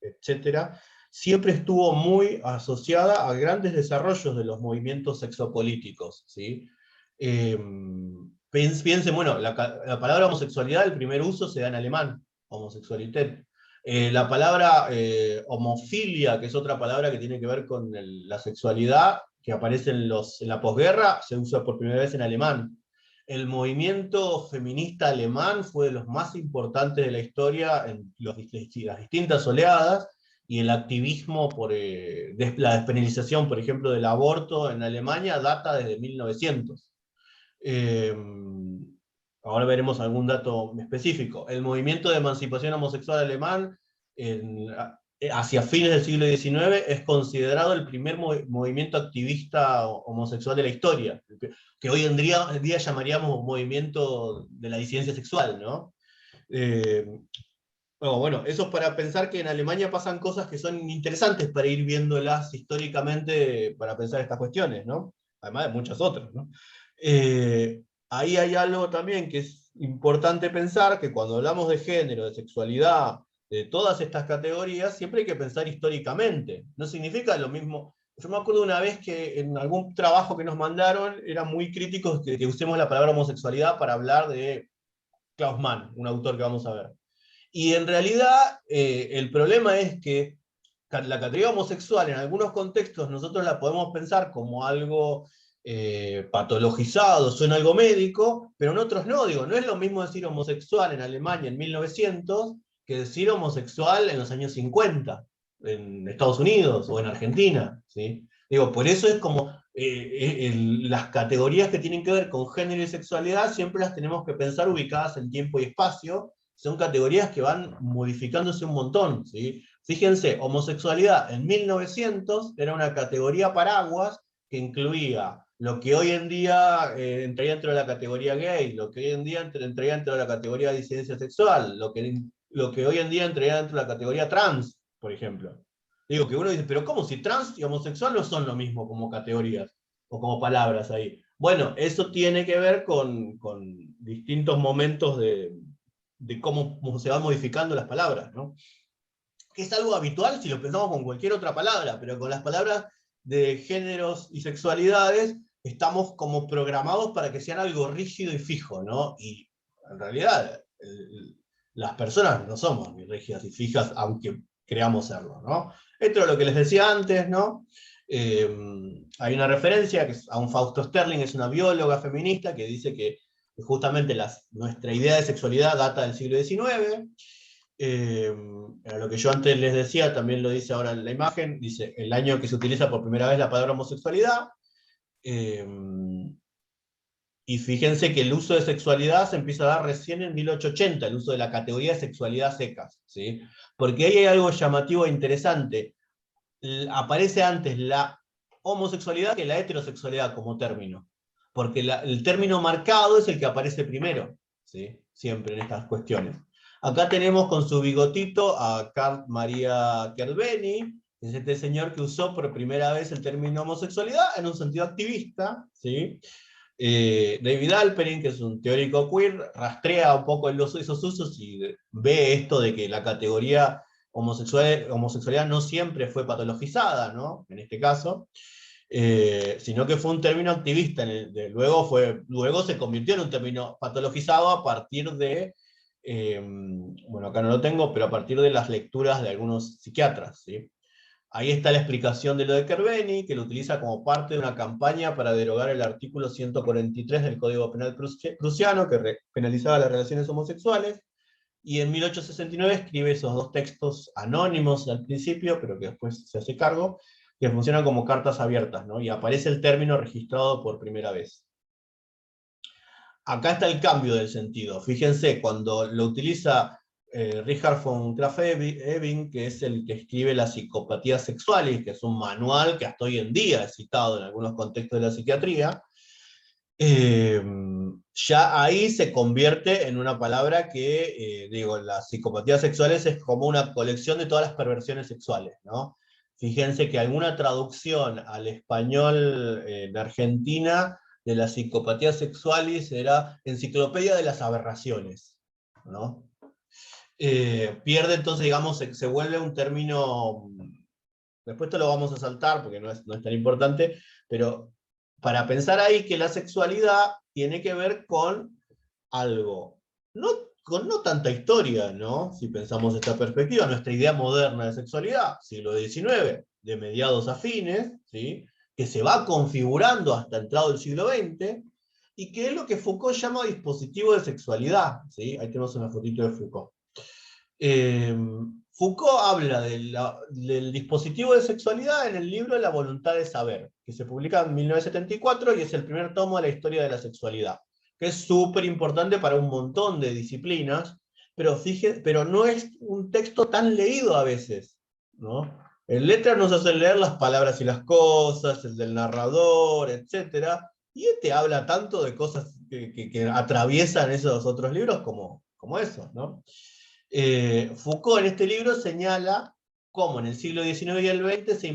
etcétera, siempre estuvo muy asociada a grandes desarrollos de los movimientos sexopolíticos, ¿sí? Piensen, bueno, la palabra homosexualidad, el primer uso se da en alemán, homosexualität. La palabra homofilia, que es otra palabra que tiene que ver con la sexualidad, que aparece en la posguerra, se usa por primera vez en alemán. El movimiento feminista alemán fue de los más importantes de la historia en las distintas oleadas, y el activismo por la despenalización, por ejemplo, del aborto en Alemania data desde 1900. Ahora veremos algún dato específico. El movimiento de emancipación homosexual alemán, hacia fines del siglo XIX, es considerado el primer movimiento activista homosexual de la historia, que hoy en día llamaríamos movimiento de la disidencia sexual, ¿no? Bueno, eso es para pensar que en Alemania pasan cosas que son interesantes para ir viéndolas históricamente, para pensar estas cuestiones, ¿no? Además de muchas otras, ¿no? Ahí hay algo también que es importante pensar, que cuando hablamos de género, de sexualidad, de todas estas categorías, siempre hay que pensar históricamente. No significa lo mismo. Yo me acuerdo una vez que en algún trabajo que nos mandaron, eran muy críticos que usemos la palabra homosexualidad para hablar de Klaus Mann, un autor que vamos a ver. Y en realidad el problema es que la categoría homosexual en algunos contextos nosotros la podemos pensar como algo patologizado, suena algo médico, pero en otros no. Digo, no es lo mismo decir homosexual en Alemania en 1900 que decir homosexual en los años 50 en Estados Unidos o en Argentina, ¿sí? Digo, por eso es como las categorías que tienen que ver con género y sexualidad siempre las tenemos que pensar ubicadas en tiempo y espacio. Son categorías que van modificándose un montón, ¿sí? Fíjense, homosexualidad en 1900 era una categoría paraguas que incluía lo que hoy en día entraría dentro de la categoría gay, lo que hoy en día entraría dentro de la categoría de disidencia sexual, lo que hoy en día entraría dentro de la categoría trans, por ejemplo. Digo, que uno dice, pero ¿cómo si trans y homosexual no son lo mismo como categorías o como palabras ahí? Bueno, eso tiene que ver con distintos momentos de cómo se van modificando las palabras, ¿no? Que es algo habitual si lo pensamos con cualquier otra palabra, pero con las palabras de géneros y sexualidades estamos como programados para que sean algo rígido y fijo, ¿no? Y en realidad las personas no somos ni rígidas y fijas, aunque creamos serlo, ¿no? Esto es lo que les decía antes, ¿no? Hay una referencia a un Fausto Sterling, es una bióloga feminista, que dice que justamente nuestra idea de sexualidad data del siglo XIX. Lo que yo antes les decía, también lo dice ahora en la imagen, dice el año que se utiliza por primera vez la palabra homosexualidad. Y fíjense que el uso de sexualidad se empieza a dar recién en 1880, el uso de la categoría de sexualidad secas, ¿sí? Porque ahí hay algo llamativo e interesante. Aparece antes la homosexualidad que la heterosexualidad como término. Porque el término marcado es el que aparece primero, ¿sí? Siempre en estas cuestiones. Acá tenemos con su bigotito a Carl Maria Kerveni, que es este señor que usó por primera vez el término homosexualidad en un sentido activista, ¿sí? David Alperin, que es un teórico queer, rastrea un poco esos usos y ve esto de que la categoría homosexualidad no siempre fue patologizada, ¿no? En este caso, sino que fue un término activista. Luego se convirtió en un término patologizado a partir de, bueno, acá no lo tengo, pero a partir de las lecturas de algunos psiquiatras, ¿sí? Ahí está la explicación de lo de Kerveni, que lo utiliza como parte de una campaña para derogar el artículo 143 del Código Penal prusiano, que penalizaba las relaciones homosexuales, y en 1869 escribe esos dos textos anónimos al principio, pero que después se hace cargo, que funcionan como cartas abiertas, ¿no? Y aparece el término registrado por primera vez. Acá está el cambio del sentido. Fíjense, cuando lo utiliza Richard von Krafft-Ebing, que es el que escribe Las psicopatías sexuales, que es un manual que hasta hoy en día es citado en algunos contextos de la psiquiatría, ya ahí se convierte en una palabra que, las psicopatías sexuales es como una colección de todas las perversiones sexuales, ¿no? Fíjense que alguna traducción al español en Argentina de las psicopatías sexuales era Enciclopedia de las Aberraciones, ¿no? Pierde entonces, digamos, se vuelve un término, después te lo vamos a saltar porque no es tan importante, pero para pensar ahí que la sexualidad tiene que ver con algo, con no tanta historia, ¿no? Si pensamos esta perspectiva, nuestra idea moderna de sexualidad, siglo XIX, de mediados a fines, ¿sí? Que se va configurando hasta entrado el siglo XX, y que es lo que Foucault llama dispositivo de sexualidad, ¿sí? Ahí tenemos una fotito de Foucault. Foucault habla del dispositivo de sexualidad en el libro La voluntad de saber, que se publica en 1974 y es el primer tomo de la historia de la sexualidad, que es súper importante para un montón de disciplinas, pero no es un texto tan leído a veces, ¿no? En letras nos hacen leer Las palabras y las cosas, el del narrador, etc. Y este habla tanto de cosas que atraviesan esos otros libros como eso, ¿no? Foucault en este libro señala cómo en el siglo XIX y el XX se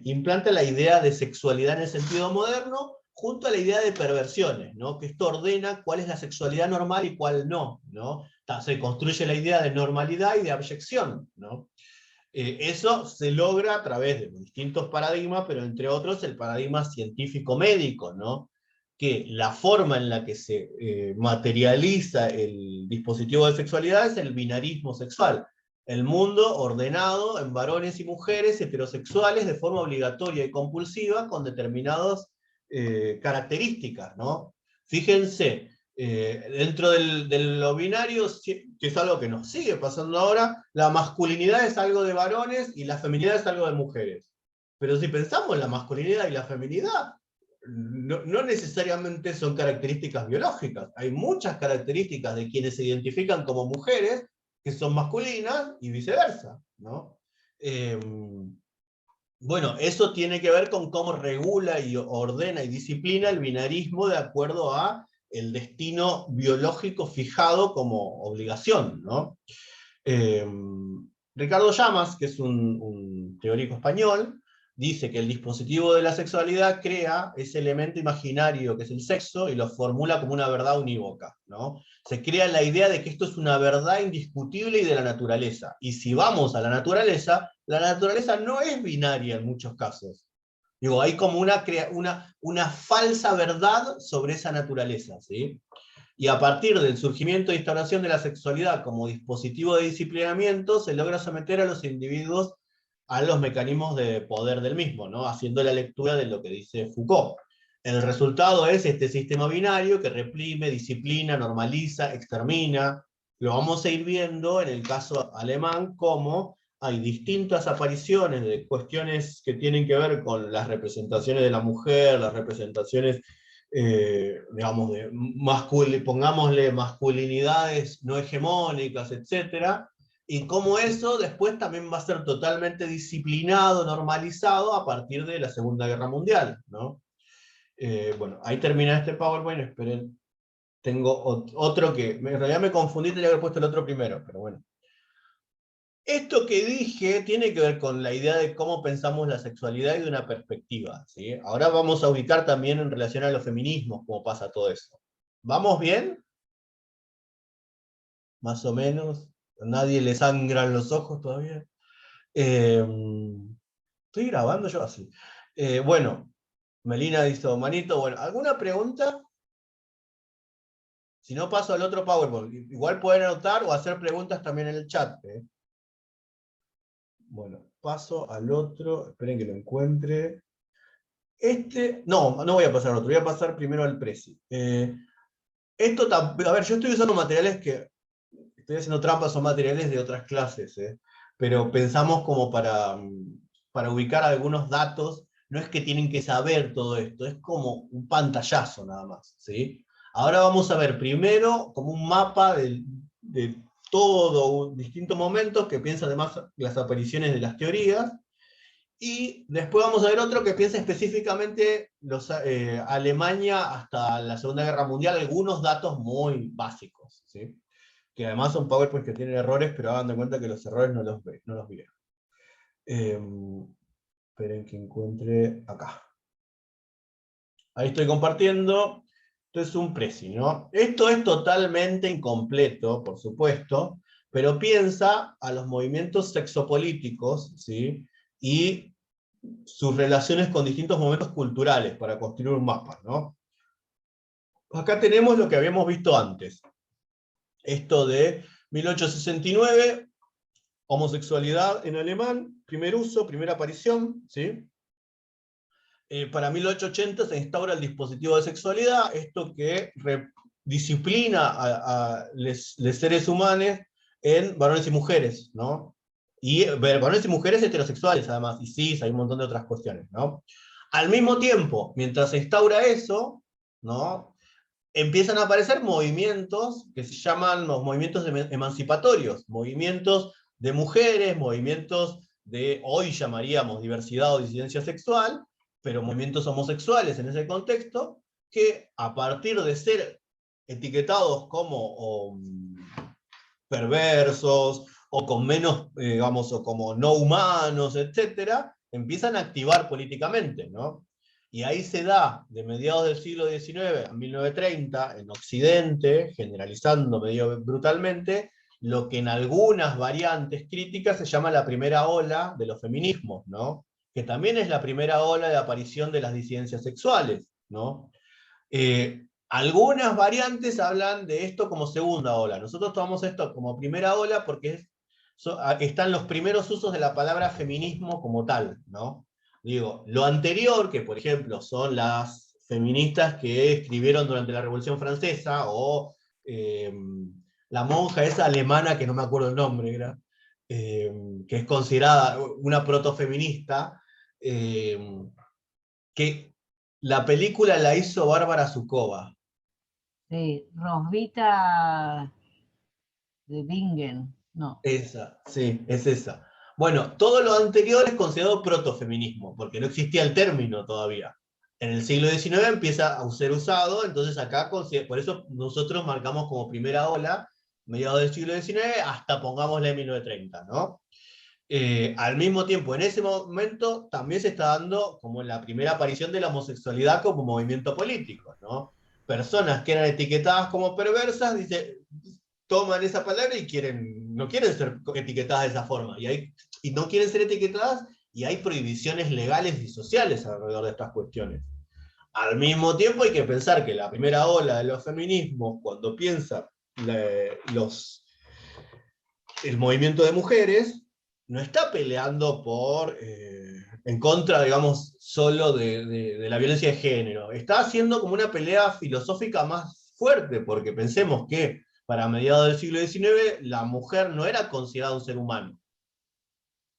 implanta la idea de sexualidad en el sentido moderno, junto a la idea de perversiones, ¿no? Que esto ordena cuál es la sexualidad normal y cuál no, ¿no? Se construye la idea de normalidad y de abyección, ¿no? Eso se logra a través de distintos paradigmas, pero entre otros el paradigma científico-médico, ¿no? Que la forma en la que se materializa el dispositivo de sexualidad es el binarismo sexual. El mundo ordenado en varones y mujeres heterosexuales de forma obligatoria y compulsiva con determinadas características, ¿no? Fíjense, dentro de lo binario, que es algo que nos sigue pasando ahora, la masculinidad es algo de varones y la feminidad es algo de mujeres. Pero si pensamos en la masculinidad y la feminidad, no necesariamente son características biológicas. Hay muchas características de quienes se identifican como mujeres que son masculinas y viceversa, ¿no? Bueno, eso tiene que ver con cómo regula y ordena y disciplina el binarismo de acuerdo a el destino biológico fijado como obligación, ¿no? Ricardo Llamas, que es un teórico español, dice que el dispositivo de la sexualidad crea ese elemento imaginario que es el sexo y lo formula como una verdad unívoca, ¿no? Se crea la idea de que esto es una verdad indiscutible y de la naturaleza. Y si vamos a la naturaleza no es binaria en muchos casos. Hay como una falsa verdad sobre esa naturaleza, ¿sí? Y a partir del surgimiento e instauración de la sexualidad como dispositivo de disciplinamiento, se logra someter a los individuos a los mecanismos de poder del mismo, ¿no? Haciendo la lectura de lo que dice Foucault. El resultado es este sistema binario que reprime, disciplina, normaliza, extermina. Lo vamos a ir viendo en el caso alemán, como hay distintas apariciones de cuestiones que tienen que ver con las representaciones de la mujer, las representaciones, digamos, pongámosle masculinidades no hegemónicas, etc. Y cómo eso después también va a ser totalmente disciplinado, normalizado a partir de la Segunda Guerra Mundial, ¿no? Bueno, ahí termina este PowerPoint, esperen. Tengo otro que, en realidad me confundí, tenía que haber puesto el otro primero, pero bueno. Esto que dije tiene que ver con la idea de cómo pensamos la sexualidad y de una perspectiva, ¿sí? Ahora vamos a ubicar también en relación a los feminismos cómo pasa todo eso. ¿Vamos bien? Más o menos. ¿A nadie le sangran los ojos todavía? ¿Estoy grabando yo así? Bueno, Melina dice manito. Bueno, ¿alguna pregunta? Si no, paso al otro PowerPoint. Igual pueden anotar o hacer preguntas también en el chat. Bueno, paso al otro. Esperen que lo encuentre. No voy a pasar al otro. Voy a pasar primero al Prezi. A ver, yo estoy usando materiales que... Estoy haciendo trampas, son materiales de otras clases. Pero pensamos como para ubicar algunos datos. No es que tienen que saber todo esto. Es como un pantallazo nada más. ¿Sí? Ahora vamos a ver primero como un mapa de todos distintos momentos que piensa además las apariciones de las teorías, y después vamos a ver otro que piensa específicamente Alemania hasta la Segunda Guerra Mundial, algunos datos muy básicos, ¿sí? Que además son PowerPoint que tienen errores, pero hagan de cuenta que los errores no los vi. Esperen que encuentre acá. Ahí estoy compartiendo. Esto es un Prezi, ¿no? Esto es totalmente incompleto, por supuesto, pero piensa a los movimientos sexopolíticos, ¿sí? Y sus relaciones con distintos momentos culturales para construir un mapa, ¿no? Acá tenemos lo que habíamos visto antes. Esto de 1869, homosexualidad en alemán, primer uso, primera aparición, ¿sí? Para 1880 se instaura el dispositivo de sexualidad, esto que disciplina a los seres humanos en varones y mujeres, ¿no? Y varones y mujeres heterosexuales, además, y cis, hay un montón de otras cuestiones, ¿no? Al mismo tiempo, mientras se instaura eso, ¿no? Empiezan a aparecer movimientos que se llaman los movimientos emancipatorios, movimientos de mujeres, movimientos de, hoy llamaríamos diversidad o disidencia sexual, pero movimientos homosexuales en ese contexto, que a partir de ser etiquetados como perversos, o con menos, digamos, o como no humanos, etc., empiezan a activar políticamente, ¿no? Y ahí se da, de mediados del siglo XIX a 1930, en Occidente, generalizando medio brutalmente, lo que en algunas variantes críticas se llama la primera ola de los feminismos, ¿no? Que también es la primera ola de aparición de las disidencias sexuales, ¿no? Algunas variantes hablan de esto como segunda ola. Nosotros tomamos esto como primera ola porque están los primeros usos de la palabra feminismo como tal, ¿no? Digo, lo anterior, que por ejemplo son las feministas que escribieron durante la Revolución Francesa, o la monja esa alemana, que no me acuerdo el nombre, que es considerada una protofeminista, que la película la hizo Bárbara Zucova. Sí, Rosvita de Bingen, no. Esa, sí, es esa. Bueno, todo lo anterior es considerado protofeminismo, porque no existía el término todavía. En el siglo XIX empieza a ser usado, entonces acá, por eso nosotros marcamos como primera ola, mediados del siglo XIX, hasta pongámosle 1930, ¿no? Al mismo tiempo, en ese momento también se está dando como la primera aparición de la homosexualidad como movimiento político, ¿no? Personas que eran etiquetadas como perversas, toman esa palabra y no quieren ser etiquetadas de esa forma, y no quieren ser etiquetadas, y hay prohibiciones legales y sociales alrededor de estas cuestiones. Al mismo tiempo hay que pensar que la primera ola de los feminismos, cuando piensa el movimiento de mujeres, no está peleando en contra, digamos, solo de la violencia de género. Está haciendo como una pelea filosófica más fuerte, porque pensemos que para mediados del siglo XIX la mujer no era considerada un ser humano.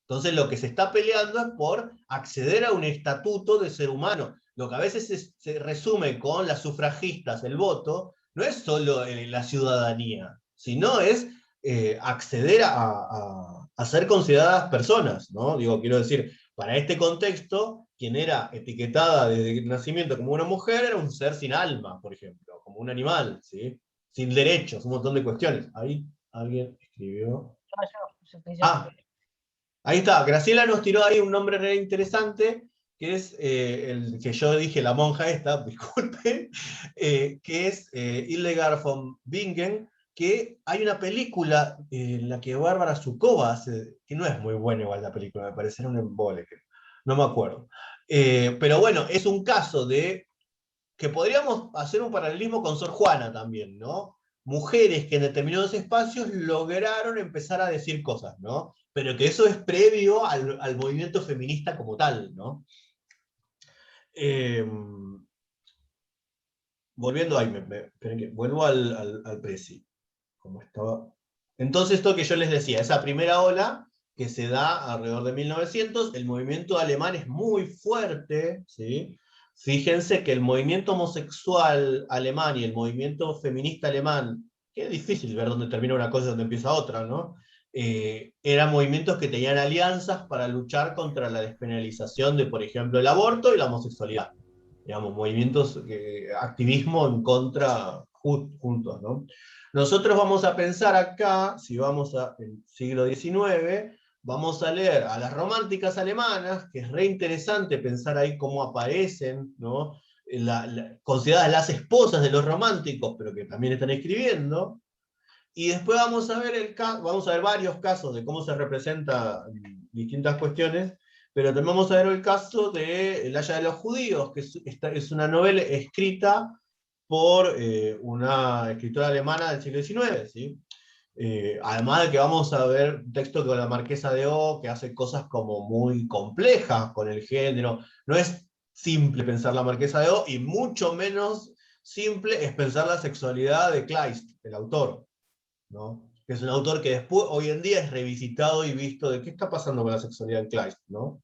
Entonces lo que se está peleando es por acceder a un estatuto de ser humano. Lo que a veces se resume con las sufragistas, el voto, no es solo la ciudadanía, sino es acceder a ser consideradas personas, ¿no? Digo, quiero decir, para este contexto, quien era etiquetada desde el nacimiento como una mujer era un ser sin alma, por ejemplo, como un animal, ¿sí? Sin derechos, un montón de cuestiones. Ahí alguien escribió. Ah, ahí está, Graciela nos tiró ahí un nombre re interesante, que es el que yo dije, la monja esta, disculpen, que es Hildegard von Bingen, que hay una película en la que Bárbara Zucova hace, que no es muy buena igual la película, me parece, era un embole, no me acuerdo. Pero bueno, es un caso de que podríamos hacer un paralelismo con Sor Juana también, ¿no? Mujeres que en determinados espacios lograron empezar a decir cosas, ¿no? Pero que eso es previo al movimiento feminista como tal, ¿no? Volviendo ahí, esperen que vuelvo al Prezi, como estaba. Entonces, esto que yo les decía, esa primera ola que se da alrededor de 1900, el movimiento alemán es muy fuerte, ¿sí? Fíjense que el movimiento homosexual alemán y el movimiento feminista alemán, que es difícil ver dónde termina una cosa y dónde empieza otra, ¿no? Eran movimientos que tenían alianzas para luchar contra la despenalización de, por ejemplo, el aborto y la homosexualidad. Digamos, movimientos, activismo en contra juntos, ¿no? Nosotros vamos a pensar acá, si vamos al siglo XIX, vamos a leer a las románticas alemanas, que es re interesante pensar ahí cómo aparecen, ¿no? Consideradas las esposas de los románticos, pero que también están escribiendo. Y después vamos a ver varios casos de cómo se representa distintas cuestiones, pero también vamos a ver el caso de El Haya de los Judíos, que es una novela escrita por una escritora alemana del siglo XIX, ¿sí? Además de que vamos a ver textos con la Marquesa de O, que hace cosas como muy complejas con el género. No es simple pensar la Marquesa de O, y mucho menos simple es pensar la sexualidad de Kleist, el autor, ¿no? Que es un autor que después, hoy en día, es revisitado y visto de qué está pasando con la sexualidad en Kleist, ¿no?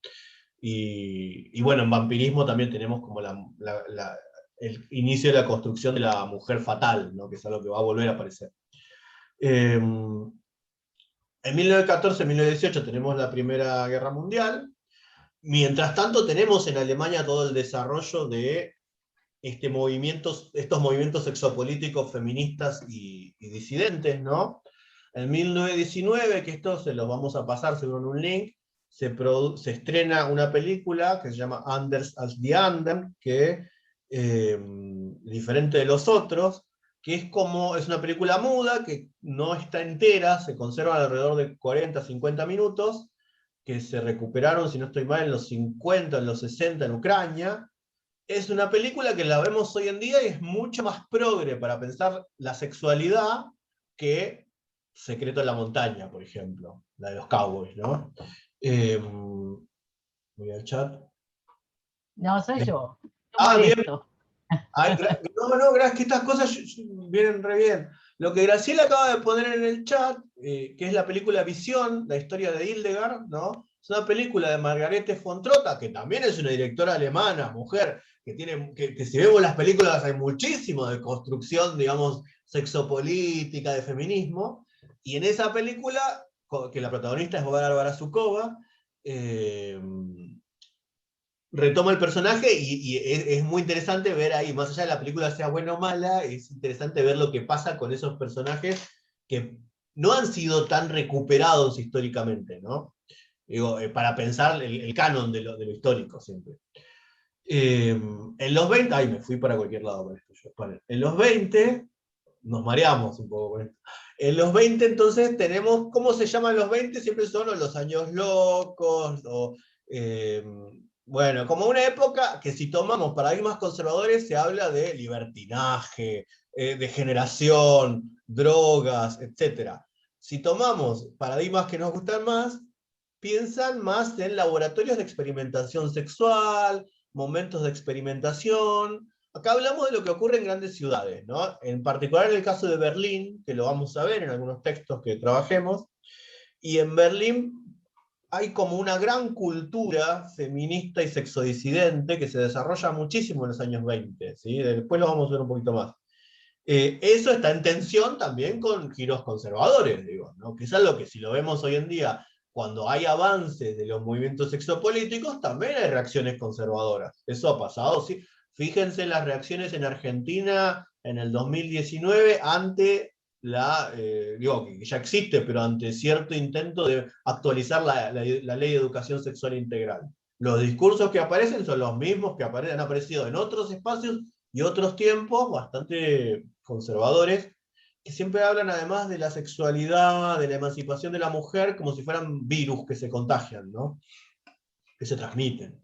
Y bueno, en vampirismo también tenemos como el inicio de la construcción de la mujer fatal, ¿no? Que es algo que va a volver a aparecer. En 1914-1918 tenemos la Primera Guerra Mundial. Mientras tanto tenemos en Alemania todo el desarrollo de estos movimientos sexopolíticos feministas y disidentes, ¿no? En 1919, que esto se los vamos a pasar según un link, se estrena una película que se llama Anders als die Anderen, que diferente de los otros, que es una película muda, que no está entera, se conserva alrededor de 40-50 minutos, que se recuperaron, si no estoy mal, en los 50, en los 60 en Ucrania. Es una película que la vemos hoy en día y es mucho más progre para pensar la sexualidad que Secreto en la Montaña, por ejemplo, la de los Cowboys, ¿no? Voy al chat. No, soy yo. Yo Bien. molesto. No, gracias, que estas cosas vienen re bien. Lo que Graciela acaba de poner en el chat, que es la película Visión, la historia de Hildegard, ¿no? Es una película de Margarete von Trotta, que también es una directora alemana, mujer, que si vemos las películas hay muchísimo de construcción, digamos, sexopolítica, de feminismo, y en esa película, que la protagonista es Bárbara Zucova, retoma el personaje y es muy interesante ver ahí, más allá de la película sea buena o mala, es interesante ver lo que pasa con esos personajes que no han sido tan recuperados históricamente, ¿no? Digo, para pensar el canon de lo histórico siempre. En los 20, ay, me fui para cualquier lado con esto. En los 20, nos mareamos un poco con esto. En los 20 entonces tenemos, ¿cómo se llaman los 20? Siempre son los años locos, o Bueno, como una época que si tomamos paradigmas conservadores se habla de libertinaje, degeneración, drogas, etc. Si tomamos paradigmas que nos gustan más, piensan más en laboratorios de experimentación sexual, momentos de experimentación. Acá hablamos de lo que ocurre en grandes ciudades, ¿no? En particular en el caso de Berlín, que lo vamos a ver en algunos textos que trabajemos, y en Berlín hay como una gran cultura feminista y sexodisidente que se desarrolla muchísimo en los años 20, ¿sí? Después lo vamos a ver un poquito más. Eso está en tensión también con giros conservadores, digo, ¿no? Que es algo que si lo vemos hoy en día, cuando hay avances de los movimientos sexopolíticos, también hay reacciones conservadoras. Eso ha pasado, ¿sí? Fíjense las reacciones en Argentina en el 2019 ante digo, que ya existe, pero ante cierto intento de actualizar la ley de educación sexual integral. Los discursos que aparecen son los mismos que han aparecido en otros espacios y otros tiempos bastante conservadores, que siempre hablan además de la sexualidad, de la emancipación de la mujer, como si fueran virus que se contagian, ¿no? Que se transmiten.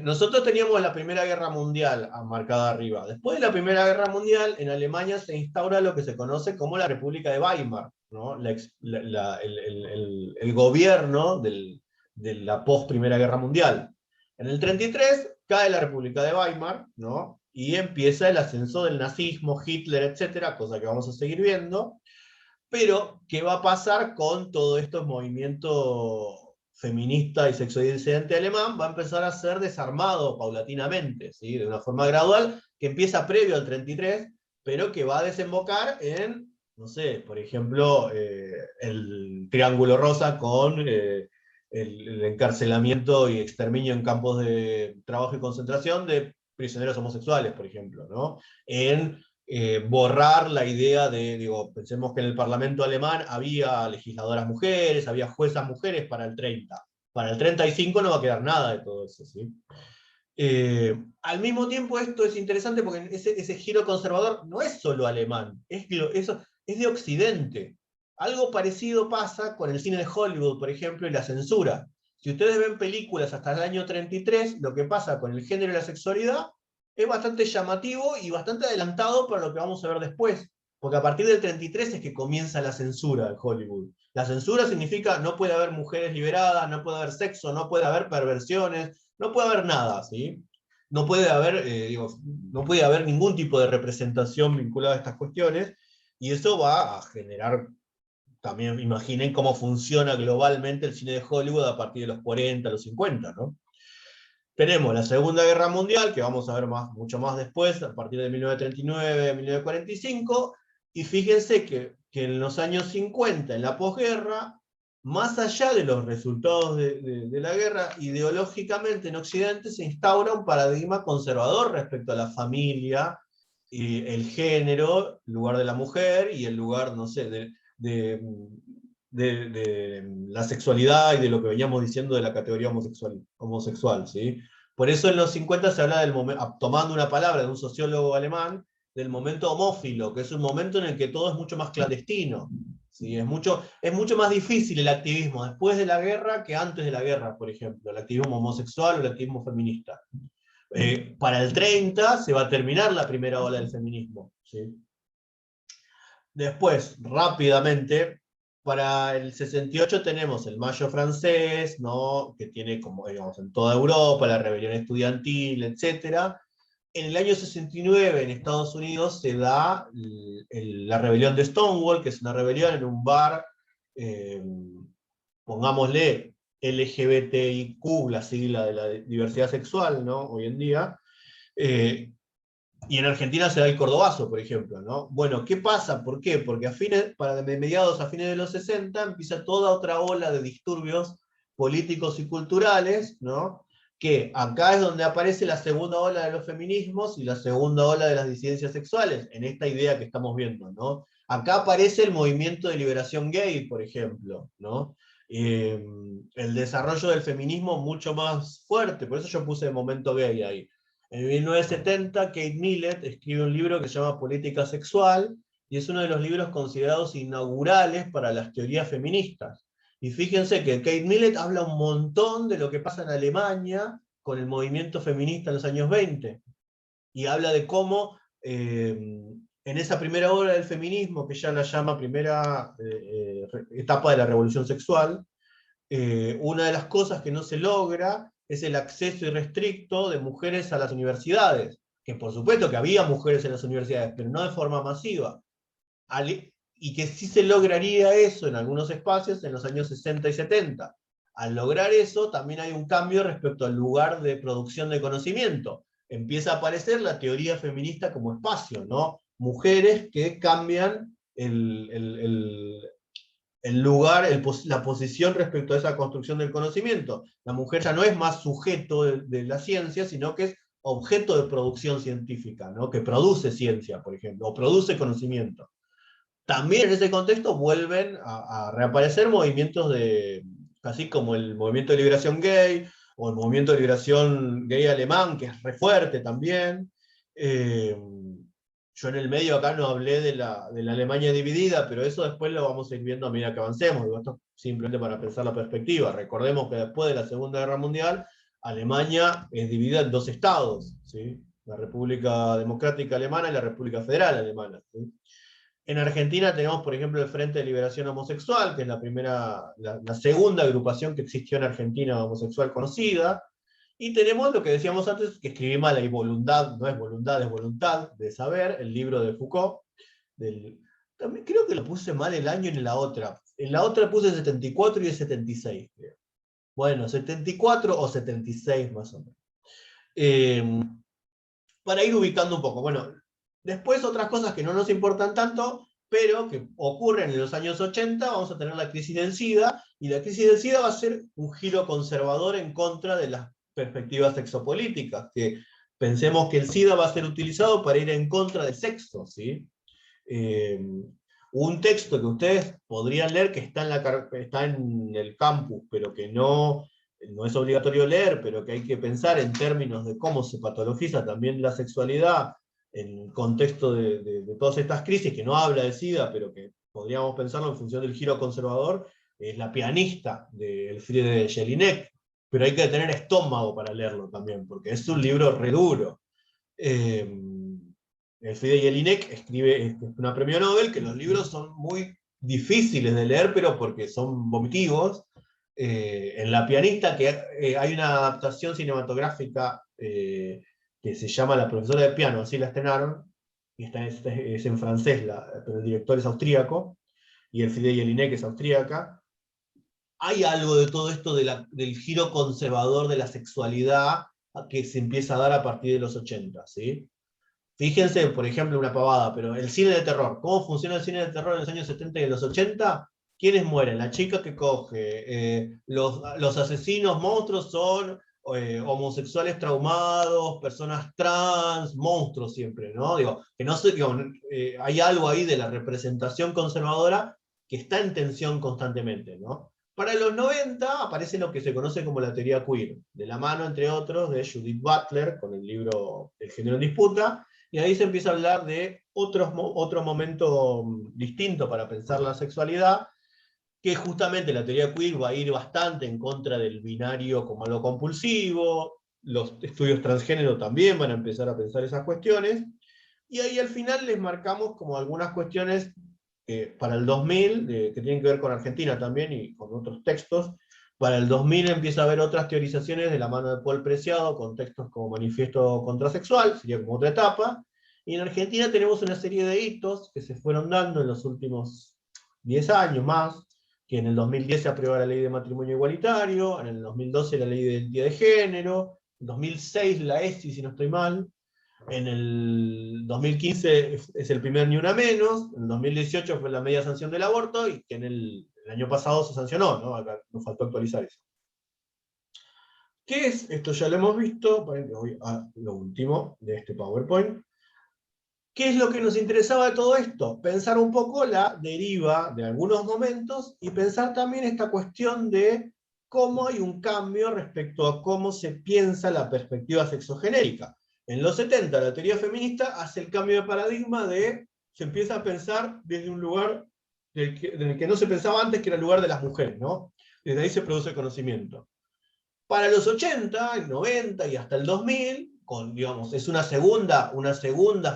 Nosotros teníamos la Primera Guerra Mundial marcada arriba. Después de la Primera Guerra Mundial, en Alemania se instaura lo que se conoce como la República de Weimar, ¿no? El gobierno de la post-Primera Guerra Mundial. En el 33 cae la República de Weimar, ¿no? Y empieza el ascenso del nazismo, Hitler, etcétera, cosa que vamos a seguir viendo. Pero, ¿qué va a pasar con todo estos movimientos feminista y sexodisidente alemán? Va a empezar a ser desarmado paulatinamente, ¿sí? De una forma gradual, que empieza previo al 33, pero que va a desembocar en, no sé, por ejemplo, el Triángulo Rosa con el encarcelamiento y exterminio en campos de trabajo y concentración de prisioneros homosexuales, por ejemplo, ¿no? En borrar la idea de, digo, pensemos que en el Parlamento alemán había legisladoras mujeres, había juezas mujeres para el 30. Para el 35 no va a quedar nada de todo eso, ¿sí? Al mismo tiempo esto es interesante porque ese giro conservador no es solo alemán, es de Occidente. Algo parecido pasa con el cine de Hollywood, por ejemplo, y la censura. Si ustedes ven películas hasta el año 33, lo que pasa con el género y la sexualidad es bastante llamativo y bastante adelantado para lo que vamos a ver después. Porque a partir del 33 es que comienza la censura en Hollywood. La censura significa no puede haber mujeres liberadas, no puede haber sexo, no puede haber perversiones, no puede haber nada, ¿sí? No puede haber, no puede haber ningún tipo de representación vinculada a estas cuestiones, y eso va a generar, también imaginen cómo funciona globalmente el cine de Hollywood a partir de los 40, los 50, ¿no? Tenemos la Segunda Guerra Mundial, que vamos a ver mucho más después, a partir de 1939, 1945, y fíjense que en los años 50, en la posguerra, más allá de los resultados de la guerra, ideológicamente en Occidente se instaura un paradigma conservador respecto a la familia, y el género, el lugar de la mujer, y el lugar, no sé, de la sexualidad y de lo que veníamos diciendo de la categoría homosexual, ¿sí? Por eso en los 50 se habla del momento, tomando una palabra de un sociólogo alemán, del momento homófilo, que es un momento en el que todo es mucho más clandestino, ¿sí? Es mucho más difícil el activismo después de la guerra que antes de la guerra, por ejemplo, el activismo homosexual o el activismo feminista. Para el 30 se va a terminar la primera ola del feminismo, ¿sí? Después, rápidamente, para el 68 tenemos el Mayo francés, ¿no? Que tiene, como digamos, en toda Europa, la rebelión estudiantil, etc. En el año 69, en Estados Unidos, se da la rebelión de Stonewall, que es una rebelión en un bar, pongámosle LGBTIQ, la sigla de la diversidad sexual, ¿no? Hoy en día. Y en Argentina se da el cordobazo, por ejemplo, ¿no? Bueno, ¿qué pasa? ¿Por qué? Porque de mediados a fines de los 60 empieza toda otra ola de disturbios políticos y culturales, ¿no? Que acá es donde aparece la segunda ola de los feminismos y la segunda ola de las disidencias sexuales, en esta idea que estamos viendo, ¿no? Acá aparece el movimiento de liberación gay, por ejemplo, ¿no? El desarrollo del feminismo mucho más fuerte, por eso yo puse el momento gay ahí. En 1970, Kate Millett escribe un libro que se llama Política Sexual, y es uno de los libros considerados inaugurales para las teorías feministas. Y fíjense que Kate Millett habla un montón de lo que pasa en Alemania con el movimiento feminista en los años 20. Y habla de cómo en esa primera obra del feminismo, que ella la llama primera etapa de la revolución sexual, una de las cosas que no se logra es el acceso irrestricto de mujeres a las universidades, que por supuesto que había mujeres en las universidades, pero no de forma masiva. Y que sí se lograría eso en algunos espacios en los años 60 y 70. Al lograr eso, también hay un cambio respecto al lugar de producción de conocimiento. Empieza a aparecer la teoría feminista como espacio, ¿no? Mujeres que cambian el lugar, la posición respecto a esa construcción del conocimiento. La mujer ya no es más sujeto de la ciencia, sino que es objeto de producción científica, ¿no? Que produce ciencia, por ejemplo, o produce conocimiento. También en ese contexto vuelven a reaparecer movimientos así como el movimiento de liberación gay, o el movimiento de liberación gay alemán, que es re fuerte también. Yo en el medio acá no hablé de la Alemania dividida, pero eso después lo vamos a ir viendo a medida que avancemos. Digo, esto simplemente para pensar la perspectiva. Recordemos que después de la Segunda Guerra Mundial, Alemania es dividida en dos estados, ¿sí? La República Democrática Alemana y la República Federal Alemana, ¿sí? En Argentina tenemos, por ejemplo, el Frente de Liberación Homosexual, que es la segunda agrupación que existió en Argentina homosexual conocida. Y tenemos lo que decíamos antes, que escribí mal ahí, voluntad, no es voluntad, es voluntad de saber, el libro de Foucault. También creo que lo puse mal el año en la otra. En la otra puse 74 y el 76, creo. Bueno, 74 o 76 más o menos. Para ir ubicando un poco. Bueno, después otras cosas que no nos importan tanto, pero que ocurren en los años 80, vamos a tener la crisis del SIDA, y la crisis del SIDA va a ser un giro conservador en contra de las perspectivas sexopolíticas, que pensemos que el SIDA va a ser utilizado para ir en contra del sexo, ¿sí? Un texto que ustedes podrían leer, que está en el campus, pero que no es obligatorio leer, pero que hay que pensar en términos de cómo se patologiza también la sexualidad en el contexto de todas estas crisis, que no habla de SIDA, pero que podríamos pensarlo en función del giro conservador, es La pianista, de Elfriede Jelinek, pero hay que tener estómago para leerlo también, porque es un libro re duro. Elfriede Jelinek es una premio Nobel, que los libros son muy difíciles de leer, pero porque son vomitivos. En La pianista, que hay una adaptación cinematográfica que se llama La profesora de piano, así la estrenaron, y es en francés, pero el director es austríaco, y Elfriede Jelinek es austríaca. Hay algo de todo esto del giro conservador de la sexualidad que se empieza a dar a partir de los 80, ¿sí? Fíjense, por ejemplo, una pavada, pero el cine de terror. ¿Cómo funciona el cine de terror en los años 70 y en los 80? ¿Quiénes mueren? La chica que coge. Los asesinos monstruos son homosexuales traumados, personas trans, monstruos siempre, ¿no? Digo, que no sé, digo, hay algo ahí de la representación conservadora que está en tensión constantemente, ¿no? Para los 90 aparece lo que se conoce como la teoría queer, de la mano, entre otros, de Judith Butler, con el libro El género en disputa, y ahí se empieza a hablar de otro momento distinto para pensar la sexualidad, que justamente la teoría queer va a ir bastante en contra del binario como algo compulsivo, los estudios transgénero también van a empezar a pensar esas cuestiones, y ahí al final les marcamos como algunas cuestiones para el 2000, que tienen que ver con Argentina también y con otros textos. Para el 2000 empieza a haber otras teorizaciones de la mano de Paul Preciado, con textos como Manifiesto Contrasexual, sería como otra etapa. Y en Argentina tenemos una serie de hitos que se fueron dando en los últimos 10 años más, que en el 2010 se aprueba la ley de matrimonio igualitario, en el 2012 la ley de identidad de género, en 2006 la ESI, si no estoy mal, en el 2015 es el primer Ni Una Menos, en el 2018 fue la media sanción del aborto, y que en el año pasado se sancionó, ¿no? Acá nos faltó actualizar eso. ¿Qué es? Esto ya lo hemos visto, para que voy a lo último de este PowerPoint. ¿Qué es lo que nos interesaba de todo esto? Pensar un poco la deriva de algunos momentos, y pensar también esta cuestión de cómo hay un cambio respecto a cómo se piensa la perspectiva sexogenérica. En los 70 la teoría feminista hace el cambio de paradigma se empieza a pensar desde un lugar del que no se pensaba antes, que era el lugar de las mujeres, ¿no? Desde ahí se produce conocimiento. Para los 80, el 90 y hasta el 2000, digamos, es una segunda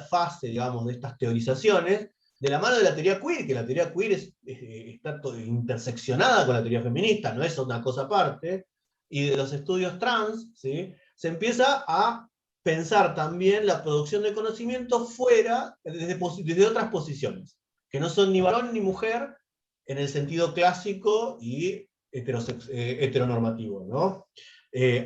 fase, digamos, de estas teorizaciones, de la mano de la teoría queer, que la teoría queer está interseccionada con la teoría feminista, no es una cosa aparte, y de los estudios trans, ¿sí? Se empieza a pensar también la producción de conocimiento fuera, desde otras posiciones, que no son ni varón ni mujer, en el sentido clásico y heteronormativo, ¿no?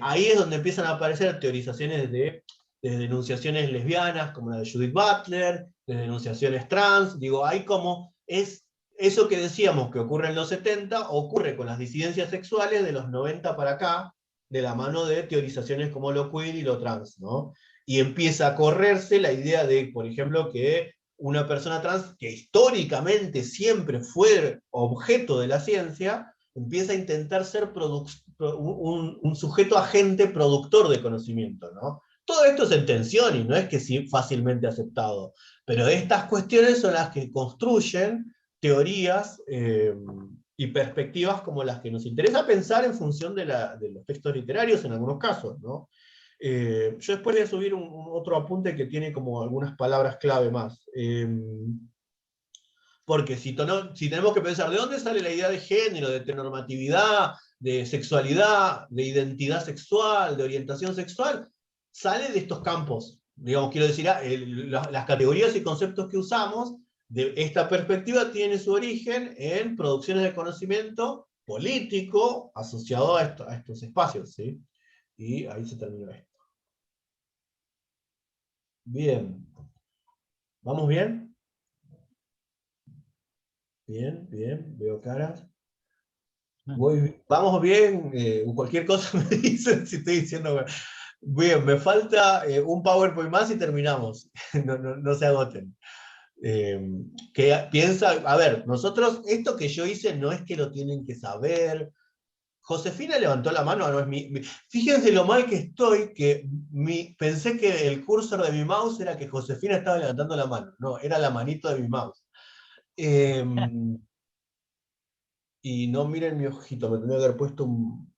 Ahí es donde empiezan a aparecer teorizaciones de denunciaciones lesbianas, como la de Judith Butler, de denunciaciones trans, digo, hay como, es eso que decíamos que ocurre en los 70, ocurre con las disidencias sexuales de los 90 para acá, de la mano de teorizaciones como lo queer y lo trans, ¿no? Y empieza a correrse la idea de, por ejemplo, que una persona trans, que históricamente siempre fue objeto de la ciencia, empieza a intentar ser un sujeto agente productor de conocimiento, ¿no? Todo esto es en tensión y no es que sí fácilmente aceptado, pero estas cuestiones son las que construyen teorías y perspectivas como las que nos interesa pensar en función de los textos literarios en algunos casos, ¿no? Yo después voy a subir otro apunte que tiene como algunas palabras clave más. Porque si tenemos que pensar de dónde sale la idea de género, de heteronormatividad, de sexualidad, de identidad sexual, de orientación sexual, sale de estos campos. Digamos, quiero decir, las categorías y conceptos que usamos, de esta perspectiva tiene su origen en producciones de conocimiento político asociado a estos espacios, ¿sí? Y ahí se terminó esto. Bien. ¿Vamos bien? Bien, bien, veo caras. Vamos bien, cualquier cosa me dicen si estoy diciendo. Bien, me falta un PowerPoint más y terminamos. No se agoten. Que piensa, a ver, nosotros, esto que yo hice no es que lo tienen que saber. Josefina levantó la mano, no es fíjense lo mal que estoy, que pensé que el cursor de mi mouse era que Josefina estaba levantando la mano. No, era la manito de mi mouse. Y no miren mi ojito, me tendría que haber puesto un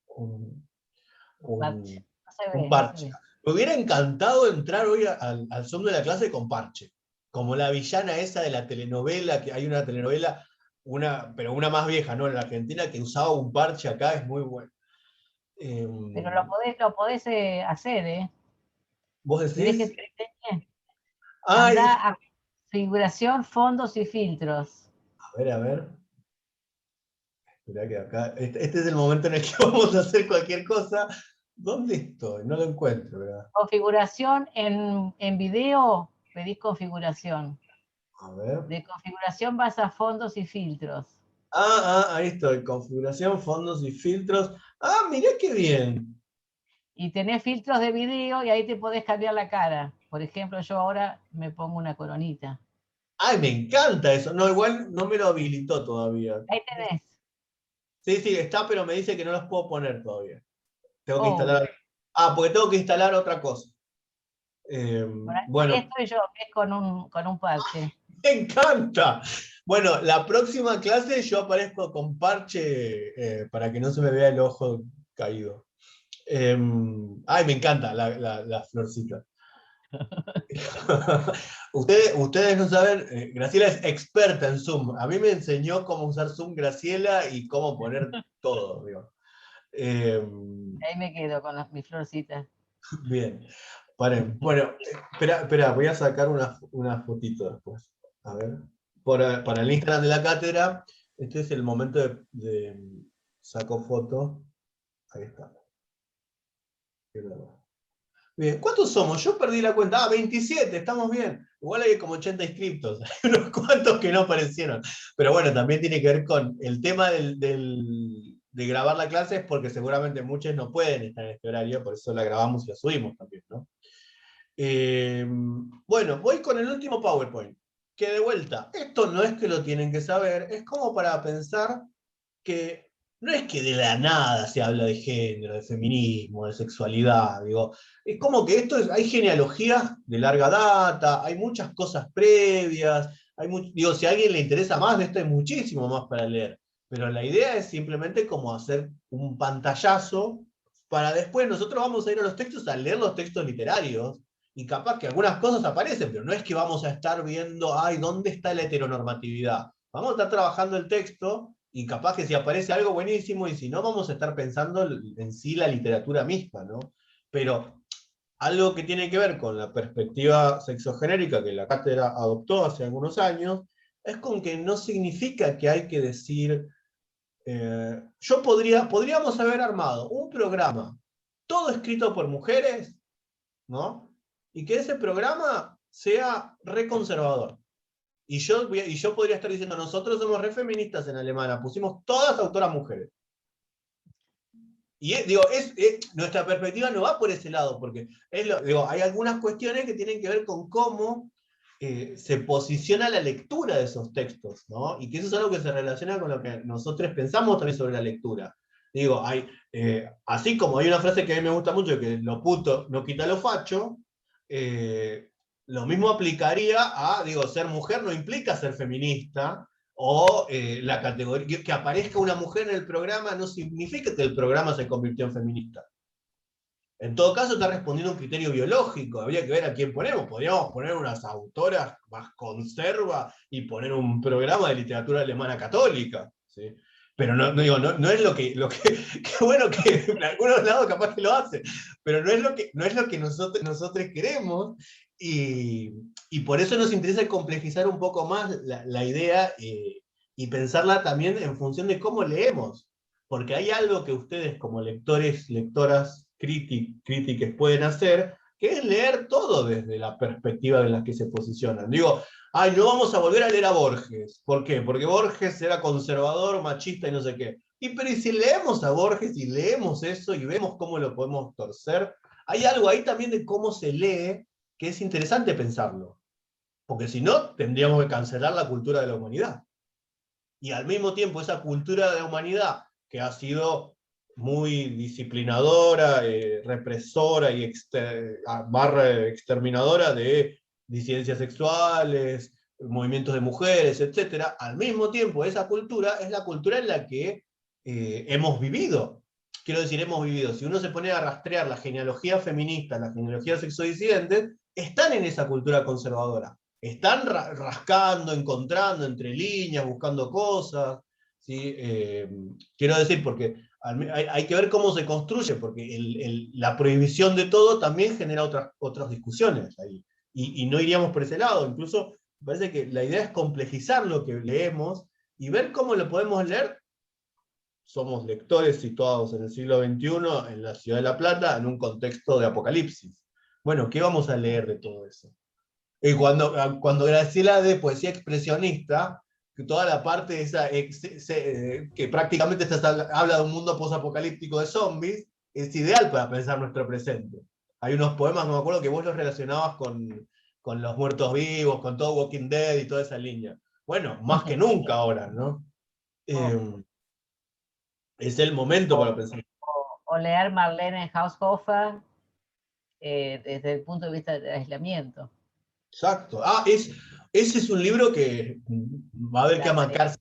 Parche. No se ve, un no parche. se ve. Me hubiera encantado entrar hoy al Zoom de la clase con parche. Como la villana esa de la telenovela, que hay una telenovela, pero una más vieja, ¿no? En la Argentina, que usaba un parche acá, es muy bueno. Pero lo podés hacer, ¿eh? ¿Vos ¿Querés que decís? te enseñe? Ay, Anda a configuración, fondos y filtros. a ver, a ver. Esperá que acá, este es el momento en el que vamos a hacer cualquier cosa. ¿Dónde estoy? No lo encuentro, ¿verdad? Configuración en video, pedís configuración. A ver. De configuración vas a fondos y filtros. Ahí estoy. Configuración, fondos y filtros. Ah, mirá qué bien. Y tenés filtros de video y ahí te podés cambiar la cara. Por ejemplo, yo ahora me pongo una coronita. Ay, me encanta eso. No, igual no me lo habilitó todavía. Ahí tenés. Sí, sí, está, pero me dice que no los puedo poner todavía. Tengo que Oh, instalar. Ah, porque tengo que instalar otra cosa. ahí Bueno, estoy yo, que es con un parche. me encanta. Bueno, la próxima clase yo aparezco con parche para que no se me vea el ojo caído. Ay, me encanta la florcita. Ustedes no saben, Graciela es experta en Zoom. A mí me enseñó cómo usar Zoom Graciela y cómo poner todo. Digo. Ahí me quedo con mis florcitas. Bien. Paren. Bueno, espera, voy a sacar una fotito después. A ver. Para el Instagram de la cátedra, este es el momento de saco foto. Ahí está. Bien, ¿cuántos somos? Yo perdí la cuenta. 27, estamos bien. Igual hay como 80 inscriptos. Hay unos cuantos que no aparecieron. Pero bueno, también tiene que ver con el tema de grabar la clase, es porque seguramente muchos no pueden estar en este horario, por eso la grabamos y la subimos también, ¿no? Bueno, voy con el último PowerPoint. Que de vuelta, esto no es que lo tienen que saber, es como para pensar que no es que de la nada se habla de género, de feminismo, de sexualidad, digo, es como que hay genealogías de larga data, hay muchas cosas previas, digo, si a alguien le interesa más de esto, hay muchísimo más para leer. Pero la idea es simplemente como hacer un pantallazo para después nosotros vamos a ir a los textos a leer los textos literarios, y capaz que algunas cosas aparecen, pero no es que vamos a estar viendo, ay, ¿dónde está la heteronormatividad? Vamos a estar trabajando el texto, y capaz que si aparece algo buenísimo, y si no, vamos a estar pensando en sí la literatura misma, ¿no? Pero algo que tiene que ver con la perspectiva sexogenérica que la cátedra adoptó hace algunos años, es con que no significa que hay que decir, podríamos haber armado un programa, todo escrito por mujeres, ¿no? Y que ese programa sea reconservador. Y yo podría estar diciendo, nosotros somos re feministas en Alemania, pusimos todas autoras mujeres. Y digo, nuestra perspectiva no va por ese lado, porque hay algunas cuestiones que tienen que ver con cómo se posiciona la lectura de esos textos, ¿no? Y que eso es algo que se relaciona con lo que nosotros pensamos también sobre la lectura. Digo, así como hay una frase que a mí me gusta mucho, que lo puto no quita lo facho, lo mismo aplicaría a, ser mujer no implica ser feminista, o la categoría, que aparezca una mujer en el programa no significa que el programa se convirtió en feminista. En todo caso está respondiendo a un criterio biológico, habría que ver a quién ponemos. Podríamos poner unas autoras más conserva y poner un programa de literatura alemana católica, ¿sí? Pero no es lo que qué bueno que en algunos lados capaz que lo hace, pero no es lo que nosotros queremos, y por eso nos interesa complejizar un poco más la idea, y pensarla también en función de cómo leemos, porque hay algo que ustedes como lectores, lectoras, críticas pueden hacer, que es leer todo desde la perspectiva en la que se posicionan. Digo, ay, no vamos a volver a leer a Borges. ¿Por qué? Porque Borges era conservador, machista y no sé qué. Pero ¿y si leemos a Borges y leemos eso y vemos cómo lo podemos torcer? Hay algo ahí también de cómo se lee que es interesante pensarlo. Porque si no, tendríamos que cancelar la cultura de la humanidad. Y al mismo tiempo, esa cultura de la humanidad, que ha sido muy disciplinadora, represora y exterminadora de disidencias sexuales, movimientos de mujeres, etc. Al mismo tiempo, esa cultura es la cultura en la que hemos vivido. Quiero decir, hemos vivido. Si uno se pone a rastrear la genealogía feminista, la genealogía sexodisidente, están en esa cultura conservadora. Están rascando, encontrando entre líneas, buscando cosas, ¿sí? Quiero decir, porque hay que ver cómo se construye, porque la prohibición de todo también genera otras discusiones ahí. Y no iríamos por ese lado. Incluso me parece que la idea es complejizar lo que leemos y ver cómo lo podemos leer. Somos lectores situados en el siglo XXI, en la ciudad de La Plata, en un contexto de apocalipsis. Bueno, ¿qué vamos a leer de todo eso? Y cuando Graciela de poesía expresionista, que toda la parte esa que prácticamente habla de un mundo posapocalíptico de zombies, es ideal para pensar nuestro presente. Hay unos poemas, no me acuerdo, que vos los relacionabas con los muertos vivos, con todo Walking Dead y toda esa línea. Bueno, más que nunca ahora, ¿no? Es el momento para pensar. O leer Marlene Haushofer desde el punto de vista del aislamiento. Exacto. Ese es un libro que va a haber que amacarse.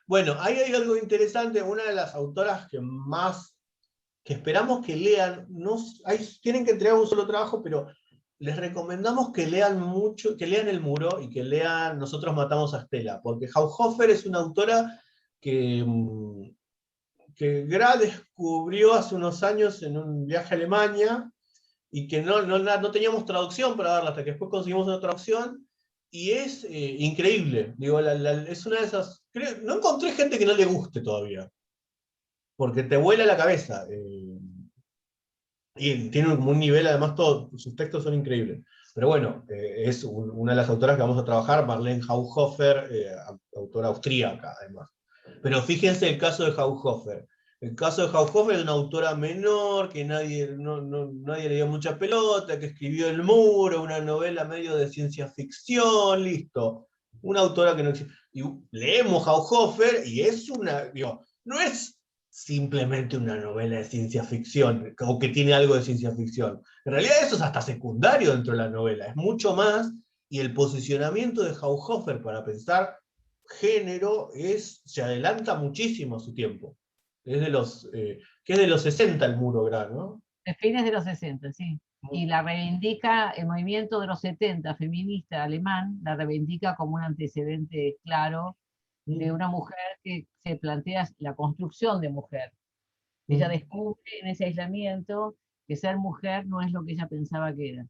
Bueno, ahí hay algo interesante. Una de las autoras que esperamos que lean, tienen que entregar un solo trabajo, pero les recomendamos que lean mucho, que lean El Muro y que lean Nosotros matamos a Estela, porque Haushofer es una autora que Gra descubrió hace unos años en un viaje a Alemania, y que no teníamos traducción para darla, hasta que después conseguimos una traducción, y es increíble. Digo, es una de esas... no encontré gente que no le guste todavía, porque te vuela la cabeza. Y tiene un nivel, además, sus textos son increíbles. Pero bueno, es una de las autoras que vamos a trabajar, Marlene Haushofer, autora austríaca, además. Pero fíjense el caso de Haushofer. El caso de Haushofer es una autora menor, que nadie le dio mucha pelota, que escribió El Muro, una novela medio de ciencia ficción, listo. Una autora que no existe. Y leemos Haushofer y no es simplemente una novela de ciencia ficción, o que tiene algo de ciencia ficción. En realidad eso es hasta secundario dentro de la novela, es mucho más y el posicionamiento de Haushofer para pensar género se adelanta muchísimo a su tiempo. Que es de los 60 el muro Gra, ¿no? De fines de los 60, sí. Y la reivindica el movimiento de los 70, feminista alemán, la reivindica como un antecedente claro de una mujer que se plantea la construcción de mujer. Ella descubre en ese aislamiento que ser mujer no es lo que ella pensaba que era.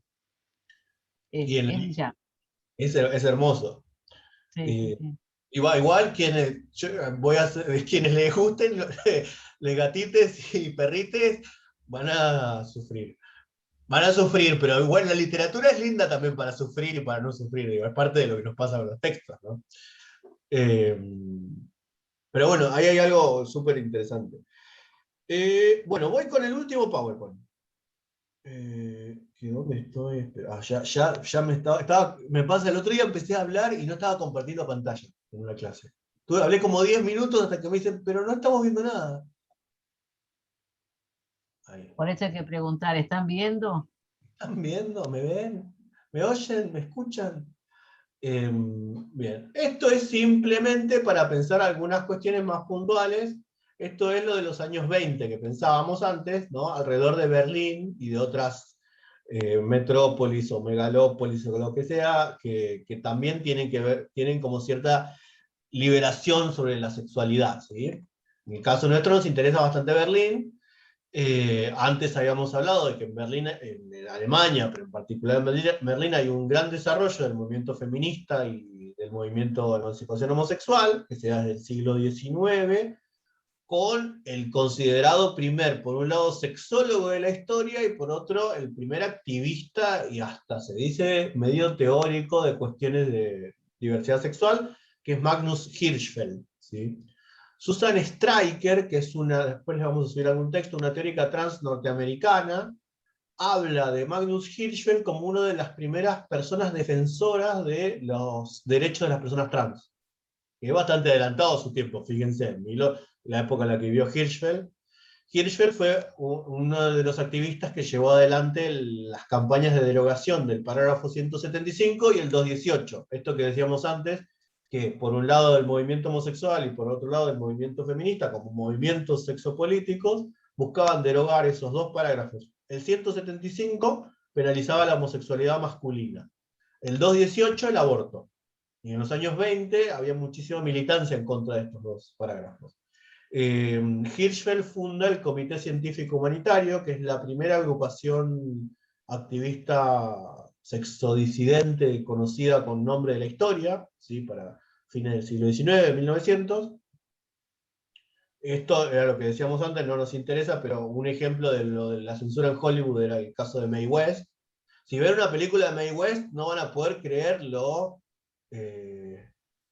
Es ya. Es hermoso. Sí, sí. Igual quienes les gusten, les gatites y perrites, van a sufrir. Van a sufrir, pero igual la literatura es linda también para sufrir y para no sufrir. Digo, es parte de lo que nos pasa con los textos, ¿no? Pero bueno, ahí hay algo súper interesante. Bueno, voy con el último PowerPoint. ¿Dónde estoy? Ya me pasa, el otro día empecé a hablar y no estaba compartiendo pantalla en una clase. Hablé como 10 minutos hasta que me dicen, pero no estamos viendo nada. Ahí. Por eso hay que preguntar, ¿están viendo? ¿Están viendo? ¿Me ven? ¿Me oyen? ¿Me escuchan? Bien. Esto es simplemente para pensar algunas cuestiones más puntuales. Esto es lo de los años 20 que pensábamos antes, ¿no? Alrededor de Berlín y de otras metrópolis o megalópolis o lo que sea, que también tienen como cierta liberación sobre la sexualidad, ¿sí? En el caso nuestro nos interesa bastante Berlín. Antes habíamos hablado de que en Berlín, en Alemania, pero en particular en Berlín, hay un gran desarrollo del movimiento feminista y del movimiento de emancipación homosexual, que se da desde el siglo XIX, con el considerado por un lado, sexólogo de la historia, y por otro, el primer activista, y hasta se dice medio teórico de cuestiones de diversidad sexual, que es Magnus Hirschfeld, ¿sí? Susan Stryker, que es después les vamos a subir algún texto, una teórica trans norteamericana, habla de Magnus Hirschfeld como una de las primeras personas defensoras de los derechos de las personas trans. Que es bastante adelantado a su tiempo, fíjense, la época en la que vivió Hirschfeld. Hirschfeld fue uno de los activistas que llevó adelante las campañas de derogación del parágrafo 175 y el 218. Esto que decíamos antes, que por un lado del movimiento homosexual y por otro lado del movimiento feminista, como movimientos sexopolíticos, buscaban derogar esos dos parágrafos. El 175 penalizaba la homosexualidad masculina. El 218 el aborto. Y en los años 20 había muchísima militancia en contra de estos dos parágrafos. Hirschfeld funda el Comité Científico Humanitario, que es la primera agrupación activista sexodisidente conocida con nombre de la historia, ¿sí? Para fines del siglo XIX, 1900. Esto era lo que decíamos antes, no nos interesa, pero un ejemplo de lo de la censura en Hollywood era el caso de Mae West. Si ven una película de Mae West, no van a poder creer lo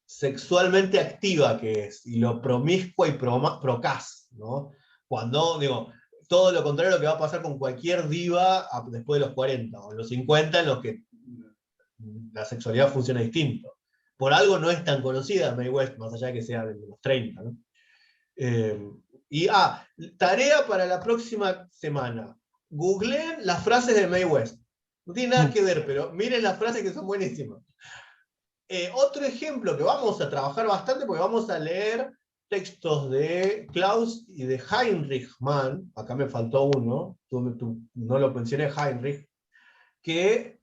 sexualmente activa que es, y lo promiscua y procaz, ¿no? Cuando, digo, todo lo contrario a lo que va a pasar con cualquier diva después de los 40 o los 50, en los que la sexualidad funciona distinto. Por algo no es tan conocida Mae West, más allá de que sea de los 30, ¿no? Tarea para la próxima semana. Googleen las frases de Mae West. No tiene nada que ver, pero miren las frases que son buenísimas. Otro ejemplo que vamos a trabajar bastante, porque vamos a leer textos de Klaus y de Heinrich Mann, acá me faltó uno, tú no lo mencioné, Heinrich, que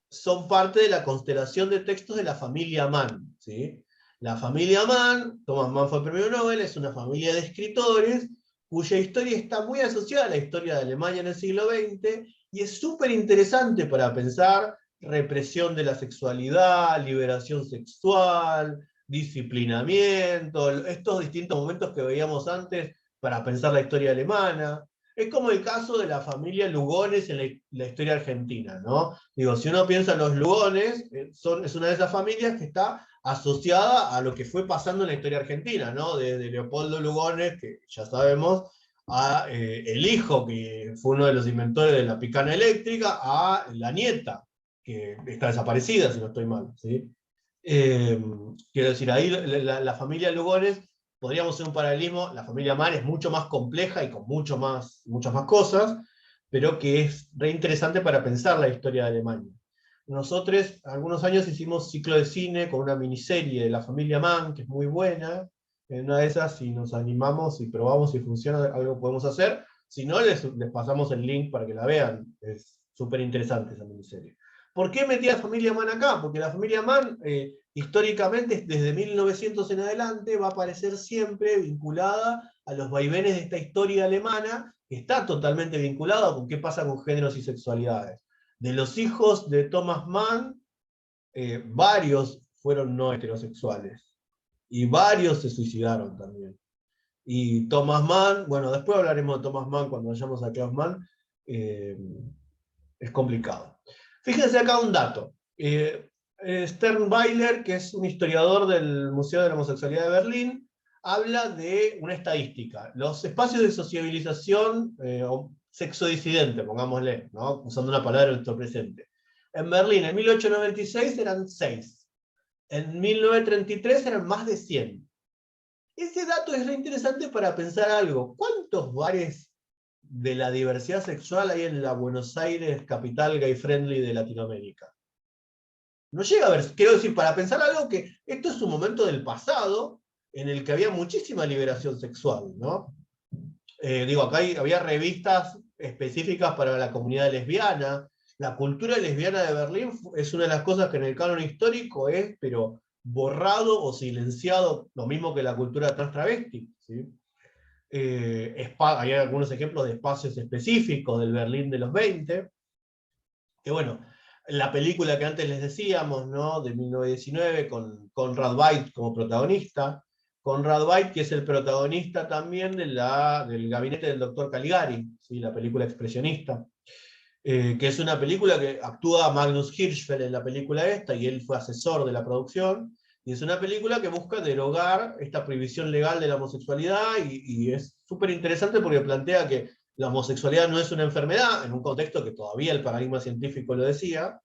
son parte de la constelación de textos de la familia Mann, ¿sí? La familia Mann, Thomas Mann fue premio Nobel, es una familia de escritores cuya historia está muy asociada a la historia de Alemania en el siglo XX, y es súper interesante para pensar represión de la sexualidad, liberación sexual, disciplinamiento, estos distintos momentos que veíamos antes para pensar la historia alemana. Es como el caso de la familia Lugones en la historia argentina, ¿no? Digo, si uno piensa en los Lugones, es una de esas familias que está asociada a lo que fue pasando en la historia argentina, ¿no? Desde Leopoldo Lugones, que ya sabemos, a el hijo, que fue uno de los inventores de la picana eléctrica, a la nieta, que está desaparecida, si no estoy mal, ¿sí? Quiero decir, ahí la familia Lugones, podríamos hacer un paralelismo, la familia Mann es mucho más compleja y con muchas más cosas, pero que es re interesante para pensar la historia de Alemania. nosotros algunos años hicimos ciclo de cine con una miniserie de la familia Mann, que es muy buena. En una de esas, si nos animamos y probamos si funciona, algo podemos hacer. Si no, les pasamos el link para que la vean. Es súper interesante esa miniserie. ¿Por qué metí a la familia Mann acá? Porque la familia Mann, históricamente, desde 1900 en adelante, va a aparecer siempre vinculada a los vaivenes de esta historia alemana, que está totalmente vinculada con qué pasa con géneros y sexualidades. De los hijos de Thomas Mann, varios fueron no heterosexuales. Y varios se suicidaron también. Y Thomas Mann, bueno, después hablaremos de Thomas Mann cuando vayamos a Klaus Mann, es complicado. Fíjense acá un dato. Sternweiler, que es un historiador del Museo de la Homosexualidad de Berlín, habla de una estadística. Los espacios de sociabilización o sexodisidente, pongámosle, ¿no? Usando una palabra de nuestro presente. En Berlín, en 1896 eran 6. En 1933 eran más de 100. Ese dato es re interesante para pensar algo. ¿Cuántos bares de la diversidad sexual hay en la Buenos Aires, capital gay friendly de Latinoamérica? No llega a ver, quiero decir, para pensar algo que esto es un momento del pasado en el que había muchísima liberación sexual, ¿no? Digo, acá había revistas específicas para la comunidad lesbiana. La cultura lesbiana de Berlín es una de las cosas que en el canon histórico es, pero borrado o silenciado, lo mismo que la cultura trans travesti, ¿sí? Hay algunos ejemplos de espacios específicos del Berlín de los 20, que bueno, la película que antes les decíamos, ¿no? De 1919, con Conrad Veidt como protagonista, Conrad Veidt, que es el protagonista también del gabinete del doctor Caligari, ¿sí? La película expresionista, que es una película que actúa Magnus Hirschfeld en la película esta, y él fue asesor de la producción, y es una película que busca derogar esta prohibición legal de la homosexualidad, y es súper interesante porque plantea que la homosexualidad no es una enfermedad, en un contexto que todavía el paradigma científico lo decía,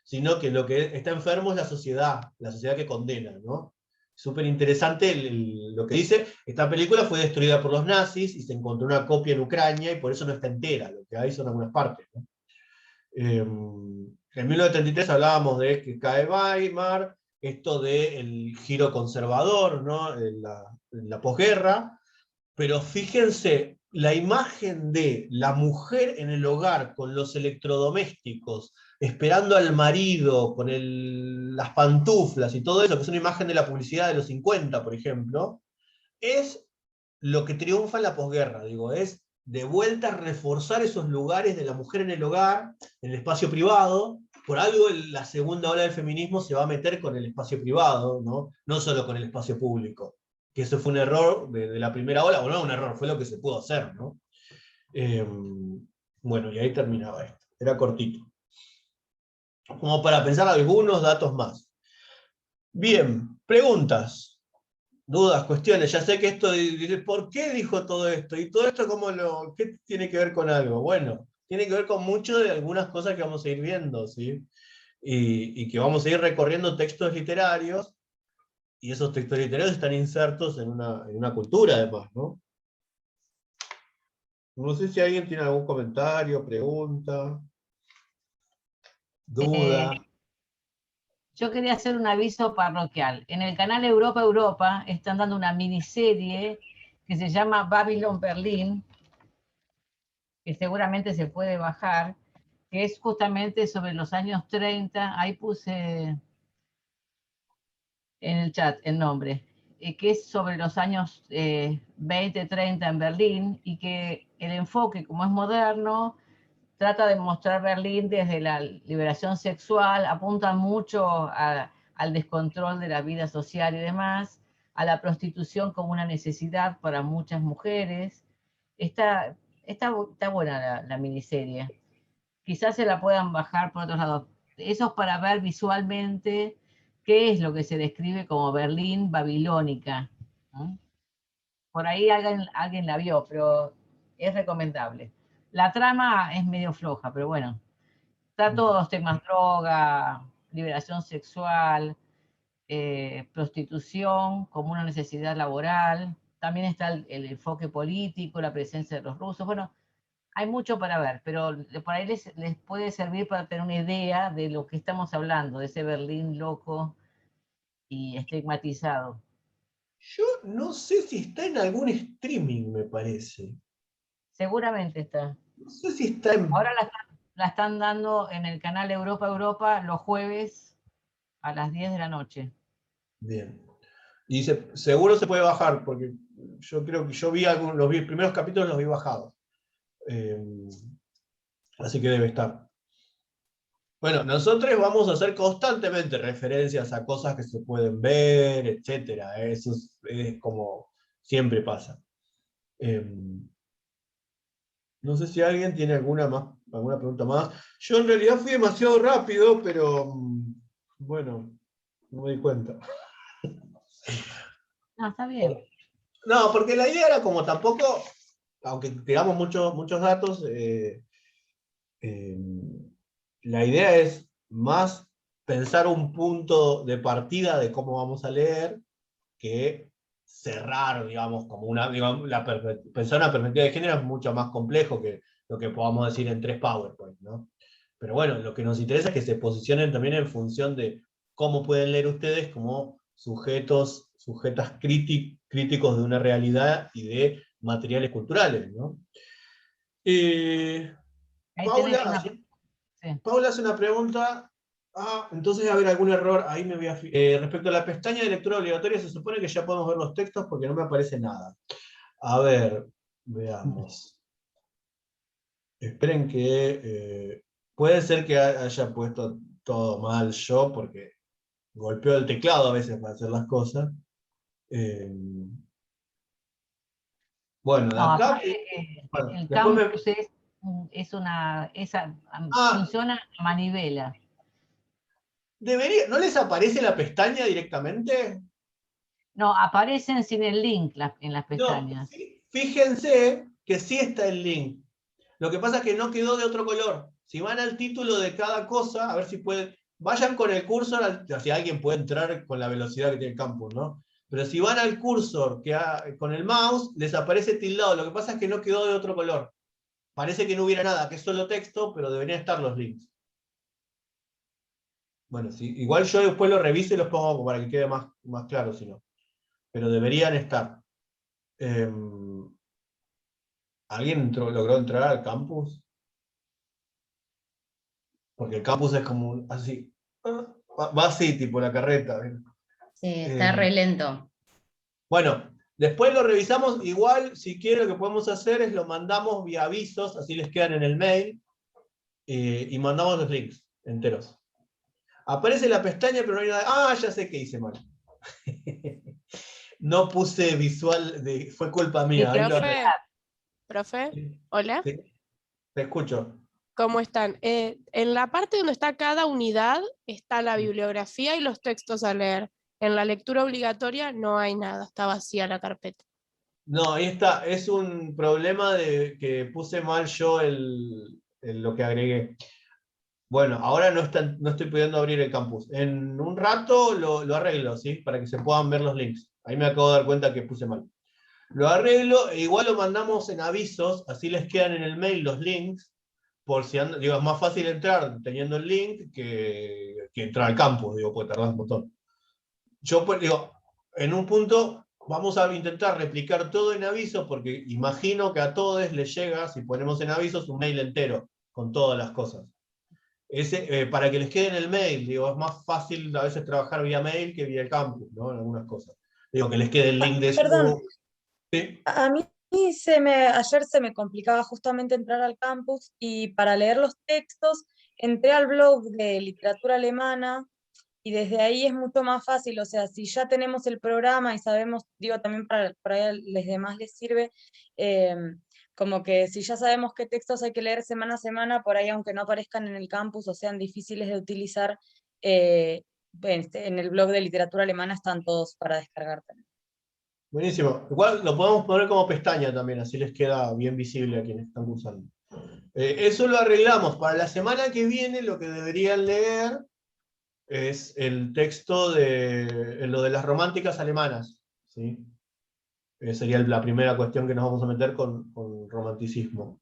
sino que lo que está enfermo es la sociedad que condena, ¿no? Súper interesante lo que dice. Esta película fue destruida por los nazis y se encontró una copia en Ucrania y por eso no está entera, lo que hay son algunas partes, ¿no? En 1933 hablábamos de que cae Weimar, esto del giro conservador, ¿no? En la posguerra, pero fíjense, la imagen de la mujer en el hogar con los electrodomésticos, esperando al marido con las pantuflas y todo eso, que es una imagen de la publicidad de los 50, por ejemplo, es lo que triunfa en la posguerra, digo, es de vuelta a reforzar esos lugares de la mujer en el hogar, en el espacio privado. Por algo la segunda ola del feminismo se va a meter con el espacio privado, no solo con el espacio público. Que eso fue un error de la primera ola, o no un error, fue lo que se pudo hacer, ¿no? Bueno, y ahí terminaba esto. Era cortito. Como para pensar algunos datos más. Bien, preguntas. Dudas, cuestiones, ya sé que esto, ¿por qué dijo todo esto? ¿Y todo esto qué tiene que ver con algo? Bueno, tiene que ver con mucho de algunas cosas que vamos a ir viendo, ¿sí? Y que vamos a ir recorriendo textos literarios, y esos textos literarios están insertos en una cultura además, ¿no? No sé si alguien tiene algún comentario, pregunta, duda. Yo quería hacer un aviso parroquial. En el canal Europa Europa están dando una miniserie que se llama Babylon Berlin, que seguramente se puede bajar, que es justamente sobre los años 30. Ahí puse en el chat el nombre, que es sobre los años 20, 30 en Berlín, y que el enfoque, como es moderno, trata de mostrar Berlín desde la liberación sexual, apunta mucho al descontrol de la vida social y demás, a la prostitución como una necesidad para muchas mujeres. Está buena la miniserie. Quizás se la puedan bajar por otros lados. Eso es para ver visualmente qué es lo que se describe como Berlín babilónica. ¿Mm? Por ahí alguien la vio, pero es recomendable. La trama es medio floja, pero bueno, está todos los temas: droga, liberación sexual, prostitución como una necesidad laboral. También está el enfoque político, la presencia de los rusos. Bueno, Hay mucho para ver, pero por ahí les puede servir para tener una idea de lo que estamos hablando, de ese Berlín loco y estigmatizado. Yo no sé si está en algún streaming, me parece. Seguramente está. No sé si está en... Ahora la están dando en el canal Europa Europa los jueves a las 10 de la noche. Bien. Y seguro se puede bajar, porque yo creo que yo vi los primeros capítulos los vi bajados. Así que debe estar. Bueno, nosotros vamos a hacer constantemente referencias a cosas que se pueden ver, etcétera. Eso es como siempre pasa. No sé si alguien tiene alguna pregunta más. Yo en realidad fui demasiado rápido, pero bueno, no me di cuenta. No, está bien. No, porque la idea era como tampoco, aunque tiramos muchos datos, la idea es más pensar un punto de partida de cómo vamos a leer que cerrar, digamos, como pensar una perspectiva de género es mucho más complejo que lo que podamos decir en 3 PowerPoint, ¿no? Pero bueno, lo que nos interesa es que se posicionen también en función de cómo pueden leer ustedes como sujetas críticos de una realidad y de materiales culturales, ¿no? Ahí tenés Paula, sí. Paula hace una pregunta. Entonces, a ver, algún error. Ahí me voy a respecto a la pestaña de lectura obligatoria, se supone que ya podemos ver los textos porque no me aparece nada. A ver, veamos. Esperen que... puede ser que haya puesto todo mal yo, porque golpeo el teclado a veces para hacer las cosas. Bueno, de No, acá... aparte, bueno, el después me... campus Ah, funciona a manivela. ¿no les aparece la pestaña directamente? No, aparecen sin el link en las No, pestañas. fíjense que sí está el link. Lo que pasa es que no quedó de otro color. Si van al título de cada cosa, a ver si pueden, vayan con el cursor, si alguien puede entrar con la velocidad que tiene el campus, ¿no? Pero si van al cursor con el mouse, les aparece tildado. Lo que pasa es que no quedó de otro color. Parece que no hubiera nada, que es solo texto, pero deberían estar los links. Bueno, igual yo después lo reviso y los pongo para que quede más claro, si no. Pero deberían estar. ¿Alguien logró entrar al campus? Porque el campus es como así. Va así, tipo la carreta. Sí, está re lento. Bueno, después lo revisamos. Igual, si quieren, lo que podemos hacer es lo mandamos vía avisos, así les quedan en el mail, y mandamos los links enteros. Aparece la pestaña, pero no hay nada. Ya sé que hice mal. No puse visual, fue culpa mía. Ahí lo Profe, hola, Sí, te escucho. ¿cómo están? En la parte donde está cada unidad está la bibliografía y los textos a leer. En la lectura obligatoria no hay nada, está vacía la carpeta. No, ahí está. Es un problema de que puse mal yo lo que agregué. Bueno, ahora no estoy pudiendo abrir el campus. En un rato lo arreglo, ¿sí? Para que se puedan ver los links. Ahí me acabo de dar cuenta que puse mal. Lo arreglo, e igual lo mandamos en avisos, así les quedan en el mail los links, por si digo, es más fácil entrar teniendo el link que entrar al campus, digo, puede tardar un montón. Yo pues, digo, en un punto vamos a intentar replicar todo en avisos, porque imagino que a todos les llega, si ponemos en avisos, un mail entero con todas las cosas. Para que les quede en el mail, digo, es más fácil a veces trabajar vía mail que vía el campus, ¿no? En algunas cosas. Digo, que les quede el link de su... Perdón, ¿Sí? a mí ayer se me complicaba justamente entrar al campus y para leer los textos entré al blog de literatura alemana y desde ahí es mucho más fácil, o sea, si ya tenemos el programa y sabemos, digo, también para a los demás les sirve, como que si ya sabemos qué textos hay que leer semana a semana, por ahí aunque no aparezcan en el campus o sean difíciles de utilizar, en el blog de literatura alemana están todos para descargar también. Buenísimo. Igual lo podemos poner como pestaña también, así les queda bien visible a quienes están usando. Eso lo arreglamos. Para la semana que viene lo que deberían leer es el texto de lo de las románticas alemanas, ¿sí? Sería la primera cuestión que nos vamos a meter con romanticismo.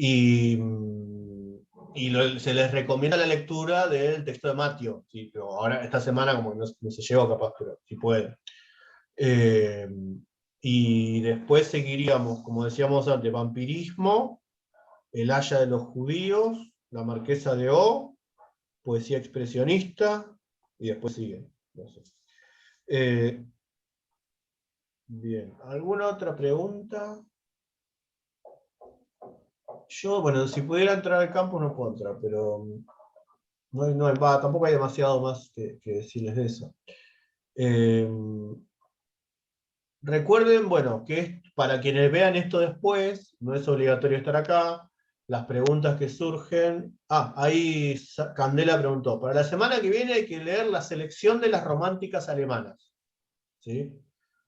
Se les recomienda la lectura del texto de Matthew, ¿sí? Pero ahora, esta semana, como no se llevó capaz, pero si pueden. Y después seguiríamos, como decíamos antes, vampirismo, el Aya de los judíos, la Marquesa de O, poesía expresionista, y después siguen. No sé. Bien, ¿alguna otra pregunta? Yo, bueno, si pudiera entrar al campo no puedo entrar, pero tampoco hay demasiado más que decirles de eso. Recuerden, bueno, que para quienes vean esto después, no es obligatorio estar acá. Las preguntas que surgen... ahí Candela preguntó, para la semana que viene hay que leer la selección de las románticas alemanas. ¿Sí?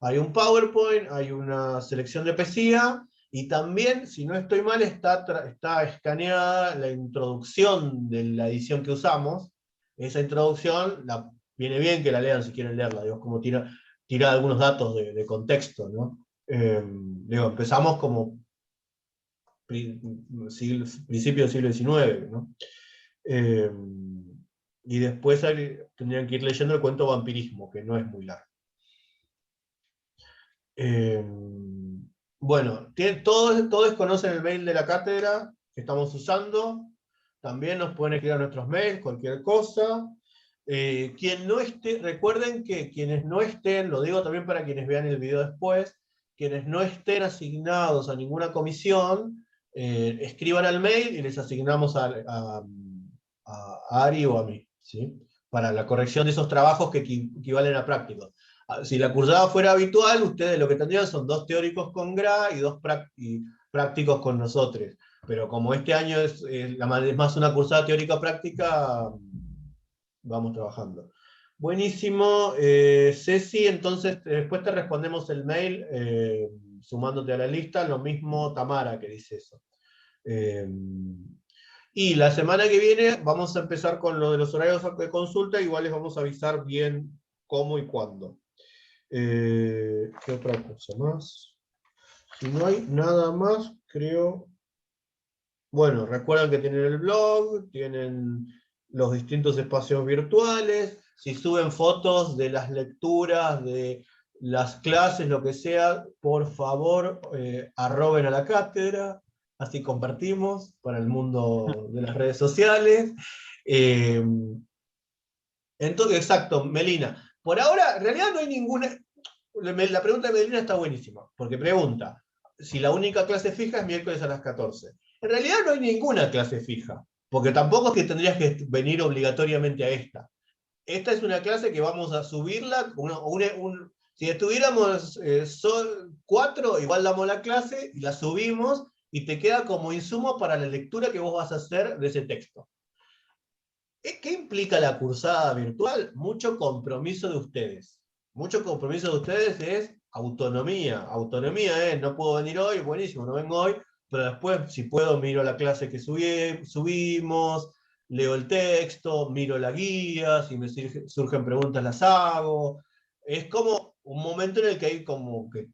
Hay un PowerPoint, hay una selección de poesía, y también, si no estoy mal, está escaneada la introducción de la edición que usamos. Esa introducción, viene bien que la lean si quieren leerla, digamos, como tira algunos datos de contexto, ¿no? Empezamos como principio del siglo XIX, ¿no? Y después tendrían que ir leyendo el cuento Vampirismo, que no es muy largo. Bueno, todos conocen el mail de la cátedra que estamos usando. También nos pueden escribir a nuestros mails, cualquier cosa. Quien no esté, recuerden que quienes no estén, lo digo también para quienes vean el video después, quienes no estén asignados a ninguna comisión, escriban al mail y les asignamos a Ari o a mí, ¿sí? Para la corrección de esos trabajos que equivalen a prácticos. Si la cursada fuera habitual, ustedes lo que tendrían son 2 teóricos con GRA y 2 prácticos con nosotros. Pero como este año es más una cursada teórica-práctica, vamos trabajando. Buenísimo. Ceci, entonces después te respondemos el mail sumándote a la lista. Lo mismo Tamara, que dice eso. Y la semana que viene vamos a empezar con lo de los horarios de consulta. Igual les vamos a avisar bien cómo y cuándo. ¿Qué otra cosa más? Si no hay nada más, creo... Bueno, recuerden que tienen el blog, tienen los distintos espacios virtuales. Si suben fotos de las lecturas, de las clases, lo que sea, por favor, arroben a la cátedra, así compartimos para el mundo de las redes sociales. Entonces, exacto, Melina. Por ahora, en realidad no hay ninguna... La pregunta de Melina está buenísima, porque pregunta si la única clase fija es miércoles a las 14. En realidad no hay ninguna clase fija, porque tampoco es que tendrías que venir obligatoriamente a esta. Esta es una clase que vamos a subirla, si estuviéramos 4, igual damos la clase y la subimos, y te queda como insumo para la lectura que vos vas a hacer de ese texto. ¿Qué implica la cursada virtual? Mucho compromiso de ustedes. Mucho compromiso de ustedes es autonomía. Autonomía es, no puedo venir hoy, buenísimo, no vengo hoy, pero después, si puedo, miro la clase que subimos, leo el texto, miro la guía, si me surgen preguntas las hago. Es como un momento en el que hay como que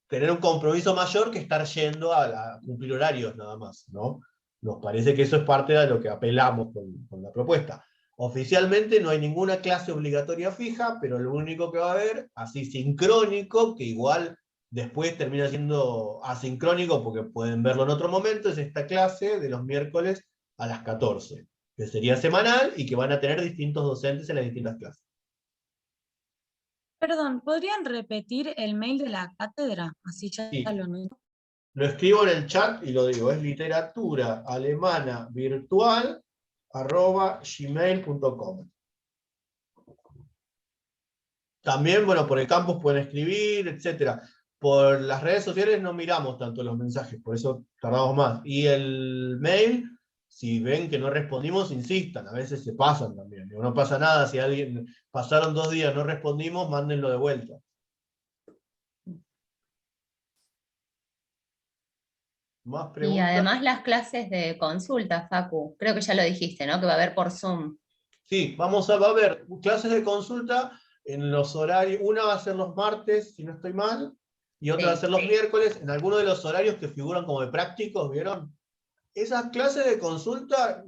tener un compromiso mayor que estar yendo a cumplir horarios nada más, ¿no? Nos parece que eso es parte de lo que apelamos con la propuesta. Oficialmente no hay ninguna clase obligatoria fija, pero lo único que va a haber, así sincrónico, que igual después termina siendo asincrónico porque pueden verlo en otro momento, es esta clase de los miércoles a las 14, que sería semanal y que van a tener distintos docentes en las distintas clases. Perdón, ¿podrían repetir el mail de la cátedra? Así ya Sí. lo noto. Lo escribo en el chat y lo digo, es literaturaalemanvirtual@gmail.com. También, bueno, por el campus pueden escribir, etc. Por las redes sociales no miramos tanto los mensajes, por eso tardamos más. Y el mail, si ven que no respondimos, insistan, a veces se pasan también. No pasa nada, si pasaron 2 días, no respondimos, mándenlo de vuelta. ¿Más preguntas? Y además las clases de consulta, Facu, creo que ya lo dijiste, ¿no? Que va a haber por Zoom. Sí, va a haber clases de consulta en los horarios. Una va a ser los martes, si no estoy mal, y otra va a ser los miércoles, en algunos de los horarios que figuran como de prácticos, ¿vieron? esas clases de consulta,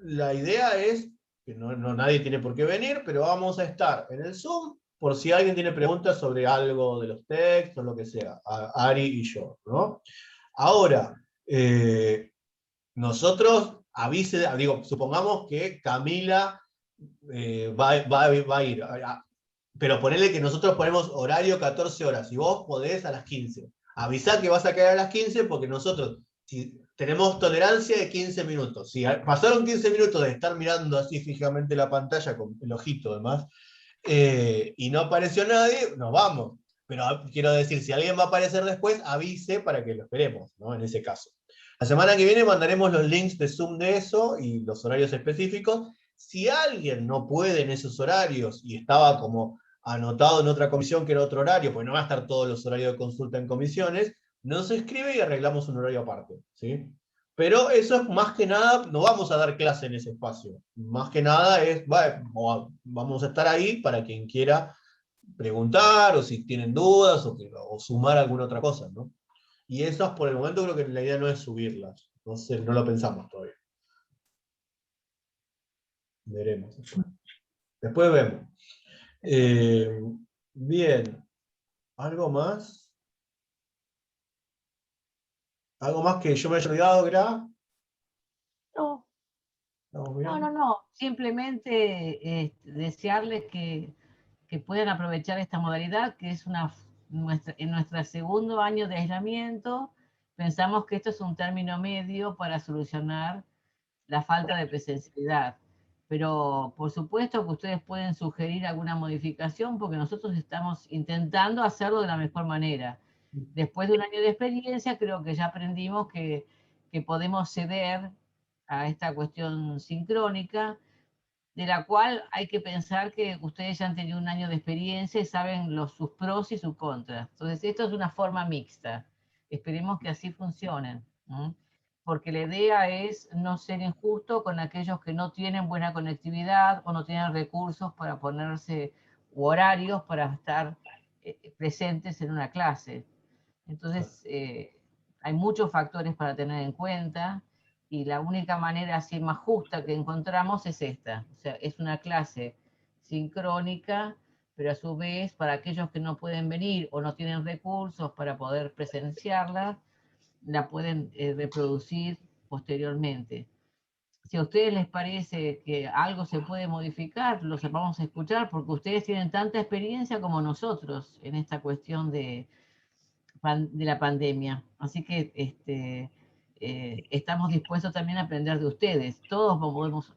la idea es que nadie tiene por qué venir, pero vamos a estar en el Zoom por si alguien tiene preguntas sobre algo de los textos, lo que sea, Ari y yo, ¿no? Ahora, nosotros supongamos que Camila va a ir, pero ponele que nosotros ponemos horario 14 horas, y vos podés a las 15. Avisá que vas a quedar a las 15 porque nosotros tenemos tolerancia de 15 minutos. Si pasaron 15 minutos de estar mirando así fijamente la pantalla con el ojito además, y no apareció nadie, nos vamos. Pero quiero decir, si alguien va a aparecer después, avise para que lo esperemos, ¿no? En ese caso. La semana que viene mandaremos los links de Zoom de eso y los horarios específicos. Si alguien no puede en esos horarios y estaba como anotado en otra comisión que era otro horario, pues no va a estar todos los horarios de consulta en comisiones, nos escribe y arreglamos un horario aparte, ¿sí? Pero eso es más que nada, no vamos a dar clase en ese espacio. Más que nada vamos a estar ahí para quien quiera preguntar, o si tienen dudas, o sumar alguna otra cosa, ¿no? Y esas por el momento creo que la idea no es subirlas. Entonces no lo pensamos todavía. Veremos. Después vemos. Bien. ¿Algo más? ¿Algo más que yo me haya olvidado, Gra? No. ¿Estamos bien? No. Simplemente desearles que puedan aprovechar esta modalidad, que es en nuestro segundo año de aislamiento. Pensamos que esto es un término medio para solucionar la falta de presencialidad. Pero por supuesto que ustedes pueden sugerir alguna modificación, porque nosotros estamos intentando hacerlo de la mejor manera. Después de un año de experiencia, creo que ya aprendimos que podemos ceder a esta cuestión sincrónica, de la cual hay que pensar que ustedes ya han tenido un año de experiencia y saben sus pros y sus contras. Entonces, esto es una forma mixta. Esperemos que así funcionen, ¿no? Porque la idea es no ser injusto con aquellos que no tienen buena conectividad o no tienen recursos para ponerse, u horarios para estar presentes en una clase. Entonces, hay muchos factores para tener en cuenta, y la única manera así más justa que encontramos es esta. O sea, es una clase sincrónica, pero a su vez para aquellos que no pueden venir o no tienen recursos para poder presenciarla, la pueden reproducir posteriormente. Si a ustedes les parece que algo se puede modificar, lo vamos a escuchar, porque ustedes tienen tanta experiencia como nosotros en esta cuestión de la pandemia. Así que estamos dispuestos también a aprender de ustedes. Todos podemos,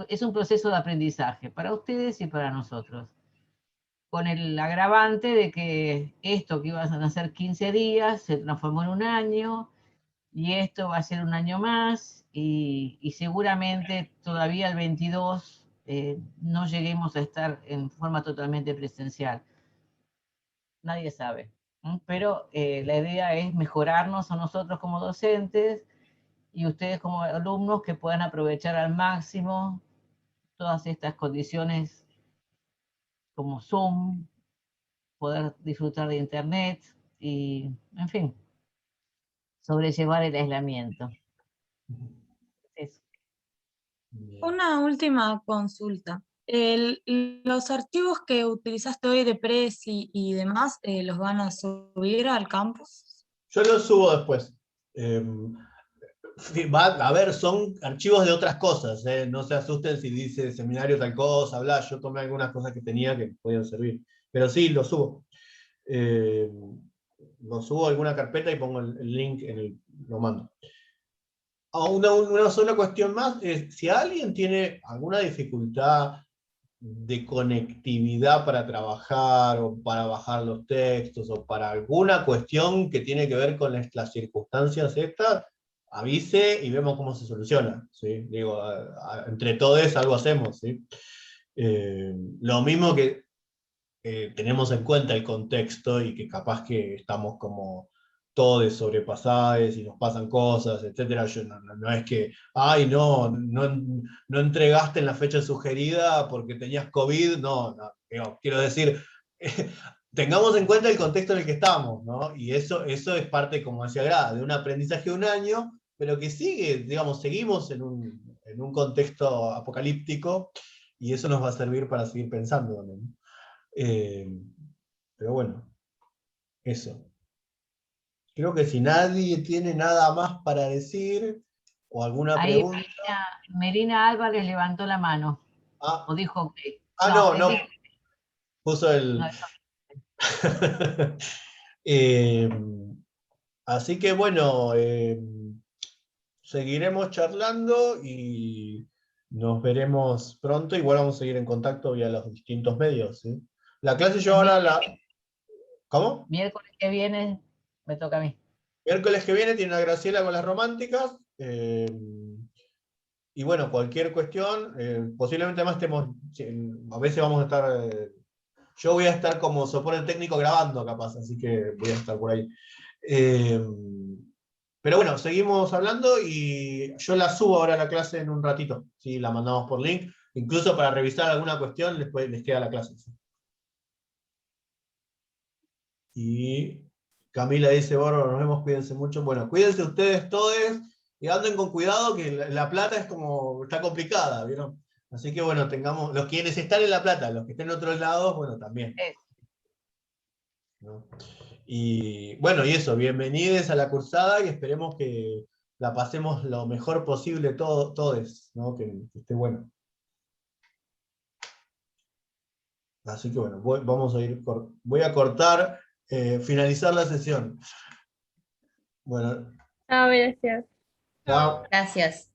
es un proceso de aprendizaje para ustedes y para nosotros. Con el agravante de que esto que iban a ser 15 días se transformó en un año, y esto va a ser un año más, y seguramente todavía el 22 no lleguemos a estar en forma totalmente presencial. Nadie sabe. Pero la idea es mejorarnos a nosotros como docentes y ustedes como alumnos, que puedan aprovechar al máximo todas estas condiciones como Zoom, poder disfrutar de Internet y, en fin, sobrellevar el aislamiento. Eso. Una última consulta. ¿Los archivos que utilizaste hoy de Prezi y demás, los van a subir al campus? Yo los subo después. A ver, son archivos de otras cosas, no se asusten si dice seminario tal cosa, bla, yo tomé algunas cosas que tenía que podían servir. Pero sí, lo subo. Lo subo a alguna carpeta y pongo el link lo mando. Una sola cuestión más es, si alguien tiene alguna dificultad de conectividad para trabajar, o para bajar los textos, o para alguna cuestión que tiene que ver con las circunstancias estas, avise y vemos cómo se soluciona, ¿sí? Digo, entre todos algo hacemos, ¿sí? Lo mismo que tenemos en cuenta el contexto, y que capaz que estamos como todos sobrepasados y nos pasan cosas, etcétera. No es que, ay, no entregaste en la fecha sugerida porque tenías COVID, no, quiero decir, tengamos en cuenta el contexto en el que estamos, ¿no? Y eso es parte, como decía Gra, de un aprendizaje de un año, pero que sigue, digamos, seguimos en un contexto apocalíptico, y eso nos va a servir para seguir pensando también. Pero bueno, eso. Creo que si nadie tiene nada más para decir, o alguna Ahí pregunta. Melina Álvarez levantó la mano, Ah, o dijo ok. no. Puso el. No, Eh, así que bueno, seguiremos charlando y nos veremos pronto. Igual vamos a seguir en contacto vía los distintos medios, ¿sí? La clase yo ahora la. ¿Cómo? miércoles que viene me toca a mí. Miércoles que viene tiene a Graciela con las románticas. Y bueno, cualquier cuestión, posiblemente además estemos, a veces vamos a estar, yo voy a estar como soporte técnico grabando capaz, así que voy a estar por ahí. Pero bueno, seguimos hablando y yo la subo ahora a la clase en un ratito, ¿sí? La mandamos por link, incluso para revisar alguna cuestión les queda la clase, ¿sí? Y Camila dice, bárbaro, nos vemos, cuídense mucho. Bueno, cuídense ustedes todos y anden con cuidado que la Plata es como, está complicada, ¿vieron? Así que bueno, tengamos, los quienes están en La Plata, los que estén en otros lados, bueno, también. ¿No? Y bueno, y eso, bienvenidos a la cursada y esperemos que la pasemos lo mejor posible todos, ¿no? Que esté bueno. Así que bueno, vamos a ir, voy a cortar, finalizar la sesión. Bueno. Gracias. Chao. Gracias.